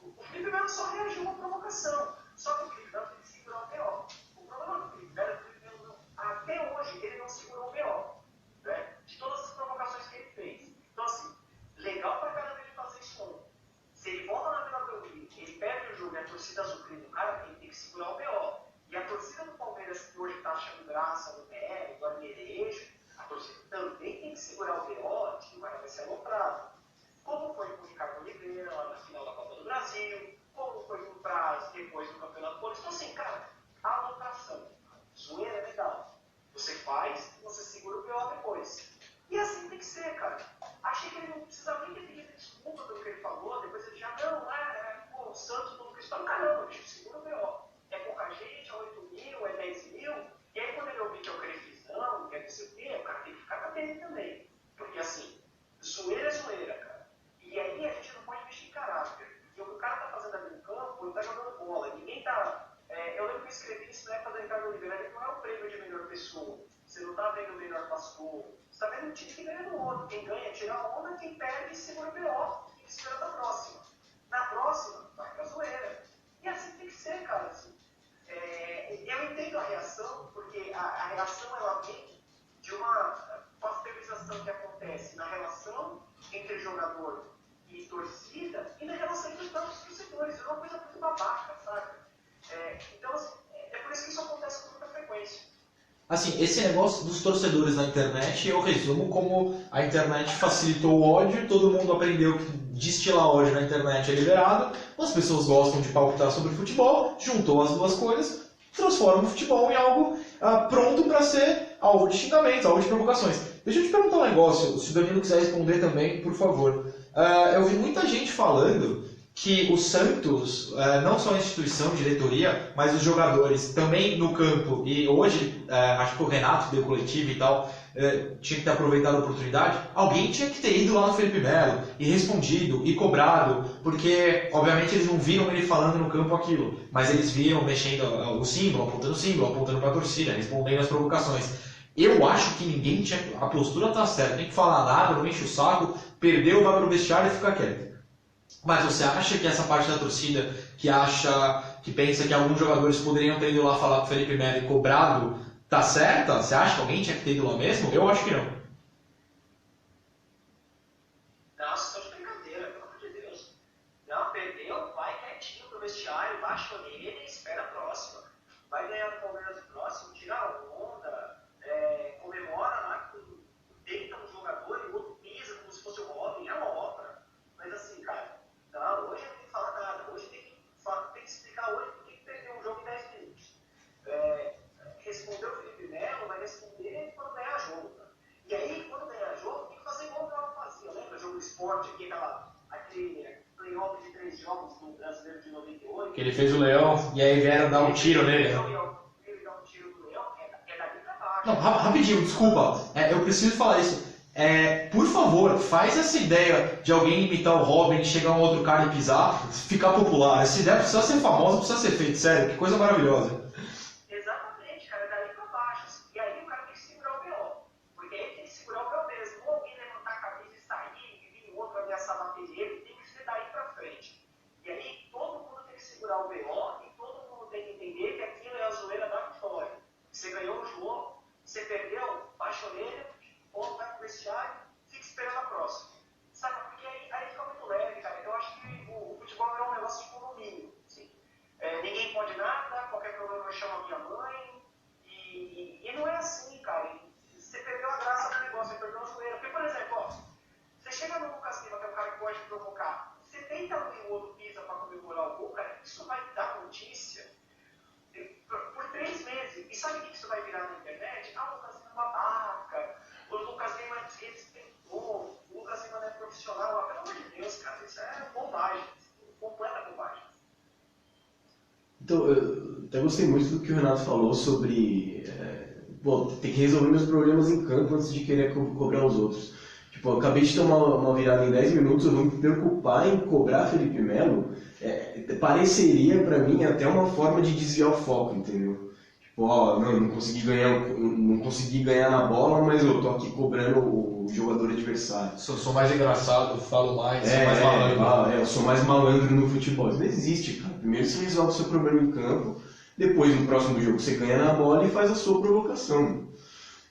O Felipe Melo só reagiu a uma provocação. Só que o Felipe Melo tem que segurar o BO. O problema do Felipe Melo é que o Felipe Melo, até hoje, ele não segurou o BO. Né? De todas as provocações que ele fez. Então, assim, legal pra caramba ele fazer isso ontem. Se ele volta na Vila Belmiro, ele perde o jogo e a torcida azucrina do cara, ele tem que segurar o BO. E a torcida do Palmeiras, que hoje tá achando graça no BR, do Armerejo, a torcida também tem que segurar o BO, que vai ser aloprado. Como foi com o Ricardo Oliveira, lá na final da Copa do Brasil, como foi com o Praz depois do Campeonato Paulista. Então, assim, cara, a alopração, zoeira é legal. Você faz, você segura o BO depois. E assim tem que ser, cara. Achei que ele não precisava nem ter pedido desculpa pelo que ele falou, depois ele já, não, o Santos, todo cristão, caramba, bicho, segura o BO. É pouca gente, é 8 mil, é 10 mil, e aí quando ele ouvir que é o crefizão, que é não sei o quê, o cara tem que ficar na dele também. Porque assim, zoeira é zoeira, cara. E aí a gente não pode mexer em caráter. Porque o que o cara tá fazendo ali no campo, ele tá jogando bola, ninguém tá... eu lembro que eu escrevi isso na época do Ricardo Oliveira, ele não é o prêmio de melhor pessoa. Você não tá vendo o melhor pastor. Você está vendo um time que ganha no outro. Quem ganha tira a onda, quem perde segura o BO e espera da próxima. Na próxima, vai pra zoeira. E assim tem que ser, cara. Assim. Eu entendo a reação, porque a reação ela vem de uma pasteurização que acontece na relação entre jogador e torcida e na relação entre os próprios torcedores. É uma coisa muito babaca, sabe? Então, assim, é por isso que isso acontece com muita frequência. Assim, esse negócio dos torcedores na internet, eu resumo como a internet facilitou o ódio, todo mundo aprendeu que destilar ódio na internet é liberado, as pessoas gostam de palpitar sobre futebol, juntou as duas coisas, transforma o futebol em algo pronto para ser alvo de xingamentos, alvo de provocações. Deixa eu te perguntar um negócio, se o Danilo quiser responder também, por favor. Eu vi muita gente falando que o Santos, não só a instituição, diretoria, mas os jogadores também no campo, e hoje, acho que o Renato deu coletivo e tal, tinha que ter aproveitado a oportunidade, alguém tinha que ter ido lá no Felipe Melo e respondido e cobrado, porque obviamente eles não viram ele falando no campo aquilo, mas eles viram mexendo o símbolo, apontando para a torcida, respondendo as provocações. Eu acho que ninguém tinha, a postura tá certa, tem que falar nada, não enche o saco, perdeu, vai pro vestiário e fica quieto. Mas você acha que essa parte da torcida que pensa que alguns jogadores poderiam ter ido lá falar com o Felipe Melo e cobrado, tá certa? Você acha que alguém tinha que ter ido lá mesmo? Eu acho que não. Nossa, tô de brincadeira, pelo amor de Deus. Não, perdeu, vai quietinho pro vestiário, baixa a orelha e espera a próxima. Vai ganhar no Palmeiras no próximo, tira a onda, comemora lá, deita um jogador e o outro pisa como se fosse o Robin, é uma obra. Mas assim, cara, não, hoje não tem que falar nada, hoje tem que explicar hoje por que perdeu um jogo em 10 minutos. Respondeu o Felipe Melo, vai responder quando ganhar jogo. Tá? E aí, quando ganhar jogo, tem que fazer igual o Galo fazia, lembra? Jogo de esporte, aquele playoff de 3 jogos do Brasileiro de 98. Que ele fez o Leão e aí vieram dar um tiro nele. Ele dá um tiro no Leão, é dali pra baixo. Não, rapidinho, desculpa, eu preciso falar isso. Por favor, faz essa ideia de alguém imitar o Robin, chegar um outro cara e pisar, ficar popular. Essa ideia precisa ser famosa, precisa ser feita, sério, que coisa maravilhosa. Exatamente, cara, é dali pra baixo. Assim. E aí o cara tem que segurar o BO. Porque aí tem que segurar o BO mesmo. Ou alguém levantar a camisa e sair, e vir outro ameaçar bater ele, tem que ser daí pra frente. E aí todo mundo tem que segurar o BO e todo mundo tem que entender que aquilo é a zoeira da vitória. Você ganhou o jogo, você perdeu, baixa a orelha, ou vai pro vestiário, fica esperando a próxima. Sabe? Porque aí fica muito leve, cara. Eu acho que o futebol é um negócio de condomínio. Assim. Ninguém pode nada, qualquer problema eu chamo a minha mãe. E não é assim, cara. Você perdeu a graça do negócio, você perdeu a zoeira. Porque, por exemplo, você chega no Lucas Lima, que é um cara que pode provocar, você tenta um e o outro pisa pra comemorar o gol, cara, isso vai dar notícia por 3 meses. E sabe o que isso vai virar na internet? O Lucas Lima é babaca, o Lucas Lima desrespeitou, o Lucas Lima não é profissional. Pelo amor de Deus, cara, isso é bobagem, completa bobagem. Então, eu até gostei muito do que o Renato falou sobre tem que resolver meus problemas em campo antes de querer cobrar os outros. Tipo, eu acabei de tomar uma virada em 10 minutos, eu vou me preocupar em cobrar Felipe Melo, pareceria pra mim até uma forma de desviar o foco, entendeu? Tipo, ó, não consegui ganhar na bola, mas eu tô aqui cobrando o jogador adversário. Sou mais engraçado, falo mais, sou mais malandro. Eu sou mais malandro no futebol. Isso não existe, cara. Primeiro você resolve o seu problema em campo, depois no próximo jogo você ganha na bola e faz a sua provocação.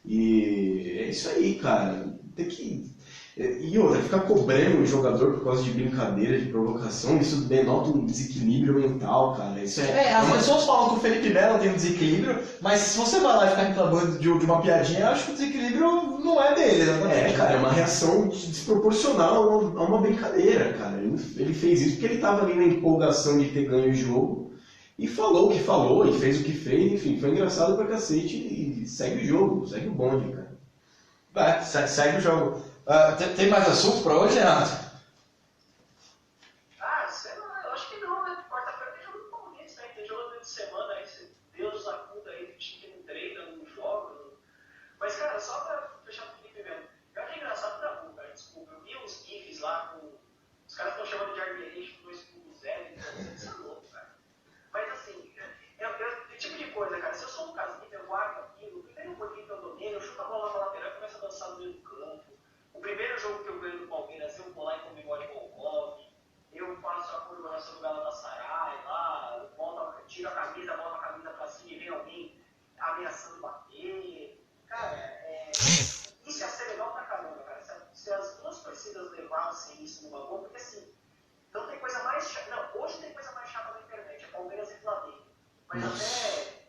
E é isso aí, cara. Tem que... E outra, ficar cobrando o jogador por causa de brincadeira, de provocação, isso denota um desequilíbrio mental, cara. Isso as pessoas falam que o Felipe Melo tem um desequilíbrio, mas se você vai lá e ficar reclamando de uma piadinha, eu acho que o desequilíbrio não é dele, né? Cara, é uma reação desproporcional a uma brincadeira, cara. Ele fez isso porque ele tava ali na empolgação de ter ganho o jogo e falou o que falou e fez o que fez, enfim, foi engraçado pra cacete e segue o jogo, segue o bonde, cara. Segue o jogo. Tem mais assunto pra hoje, Renato? Sei lá, eu acho que não, né? Quarta-feira tem jogo do Palmeiras, né? Tem jogo durante a semana aí, Deus acuda aí, do time que não treina, não joga. Mas, cara, só pra fechar com o Felipe mesmo, eu achei engraçado da boca, cara, desculpa. Eu vi uns GIFs lá com. Os caras estão chamando de Armenian 2.0, então isso é louco, cara. Mas assim, tipo de coisa, cara, se eu sou um casinho, eu guardo aquilo, primeiro pouquinho que eu domino, eu chuto a bola pra lateral e começo a dançar no meio do campo. O primeiro jogo que eu ganho do Palmeiras, eu vou lá e comemoro com o Gol, eu faço a comemoração do Galatasaray lá, tiro a camisa, boto a camisa pra cima e vem alguém ameaçando bater. Cara, isso ia ser legal pra caramba, cara. Se as duas torcidas levassem isso numa boa, porque assim, não tem coisa mais chata. Não, hoje tem coisa mais chata na internet, é Palmeiras e Flamengo. Mas até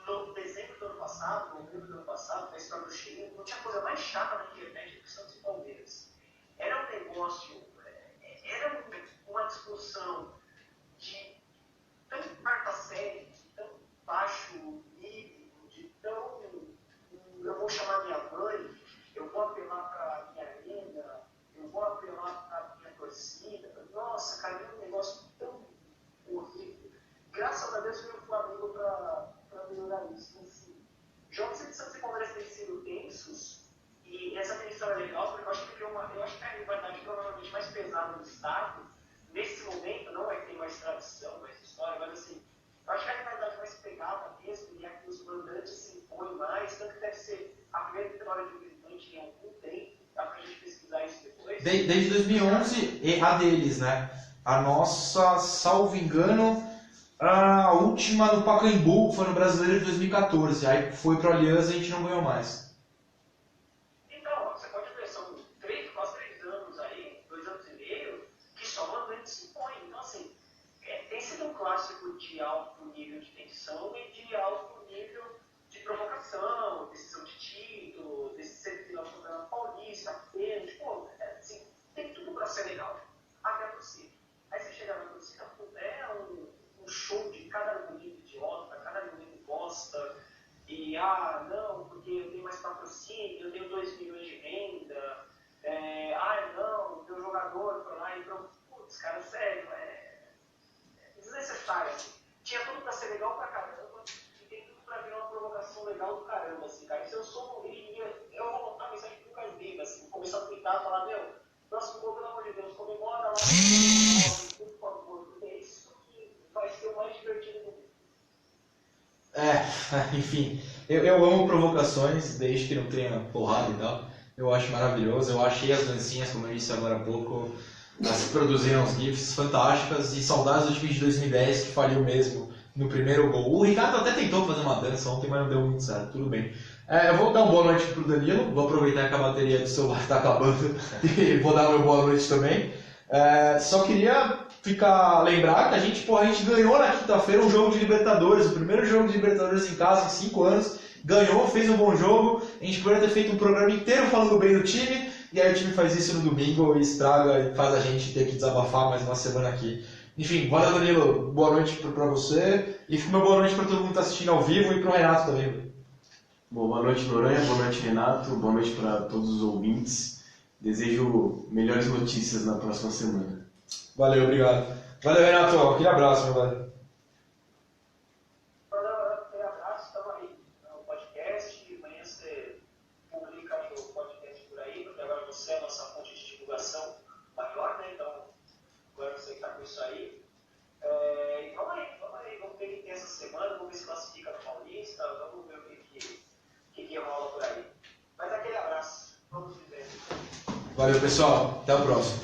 no dezembro do ano passado, novembro do ano passado, na história do Chile, não tinha coisa mais chata na internet do que Santos e Palmeiras. Era um negócio, era uma discussão de tão quarta série, de tão baixo nível, de tão. Eu vou chamar minha mãe, eu vou apelar para minha arena, eu vou apelar para minha torcida. Nossa, cara, é um negócio tão horrível. Graças a Deus veio o Flamengo para melhorar isso. Assim, jogos entre Santos e Palmeiras têm sido tensos, e essa definição é legal, porque eu acho que a rivalidade provavelmente mais pesada do estado, nesse momento, não é que tem mais tradição, mais história, mas assim, eu acho que a rivalidade mais pegada mesmo, e aqui os mandantes se impõem mais, tanto que deve ser a primeira vitória de um visitante em algum tempo, dá pra gente pesquisar isso depois. Desde 2011, a deles, né? A nossa, salvo engano, a última no Pacaembu, foi no Brasileiro de 2014. Aí foi pro Aliança e a gente não ganhou mais. Então, você pode ver, são quase 3 anos aí, 2 anos e meio, que só mandante se impõe. Então, assim, tem sido um clássico de alto nível de tensão e de alto nível de provocação, decisão de título, semifinal do Campeonato Paulista, pênalti, pô, assim, tem tudo pra ser legal. Até a torcida. Aí você chega na torcida, é um show de cada argumento idiota, cada argumento bosta, e não, porque eu tenho mais patrocínio, eu tenho 2 milhões de renda, não, teu jogador foi lá e putz, cara, sério, desnecessário, assim. Tinha tudo pra ser legal pra caramba, e tem tudo pra virar uma provocação legal do caramba, assim, cara. E se eu sou um eu vou botar a mensagem pro Lucas Lima, assim, começar a twittar, falar, próximo gol, pelo amor de Deus, comemora lá, por favor, porque é isso que vai ser o mais divertido do mundo. Enfim, eu amo provocações, desde que não tenha porrada e tal. Eu acho maravilhoso. Eu achei as dancinhas, como eu disse agora há pouco, elas produziram uns GIFs fantásticas e saudades do time de 2010 que faliu mesmo no primeiro gol. O Ricardo até tentou fazer uma dança ontem, mas não deu muito certo, tudo bem. Eu vou dar uma boa noite pro Danilo, vou aproveitar que a bateria do celular está acabando e vou dar uma boa noite também. Só queria lembrar que a gente ganhou na quinta-feira um jogo de Libertadores, o primeiro jogo de Libertadores em casa em 5 anos, ganhou, fez um bom jogo, a gente poderia ter feito um programa inteiro falando bem do time, e aí o time faz isso no domingo e estraga e faz a gente ter que desabafar mais uma semana aqui. Enfim, valeu Danilo, boa noite pra você, e uma boa noite pra todo mundo que tá assistindo ao vivo e pro Renato também. Boa noite, Noronha, boa noite, Renato, boa noite para todos os ouvintes. Desejo melhores notícias na próxima semana. Valeu, obrigado. Valeu, Renato. Aquele abraço, meu velho. Aquele abraço, estamos aí no podcast. Amanhã você publica aí o podcast por aí, porque agora você é a nossa isso aí. Vamos aí, vamos ver o que tem essa semana, vamos ver se classifica no Paulista, vamos ver o que rola por aí. Mas aquele abraço, vamos viver. Valeu, pessoal. Até o próximo.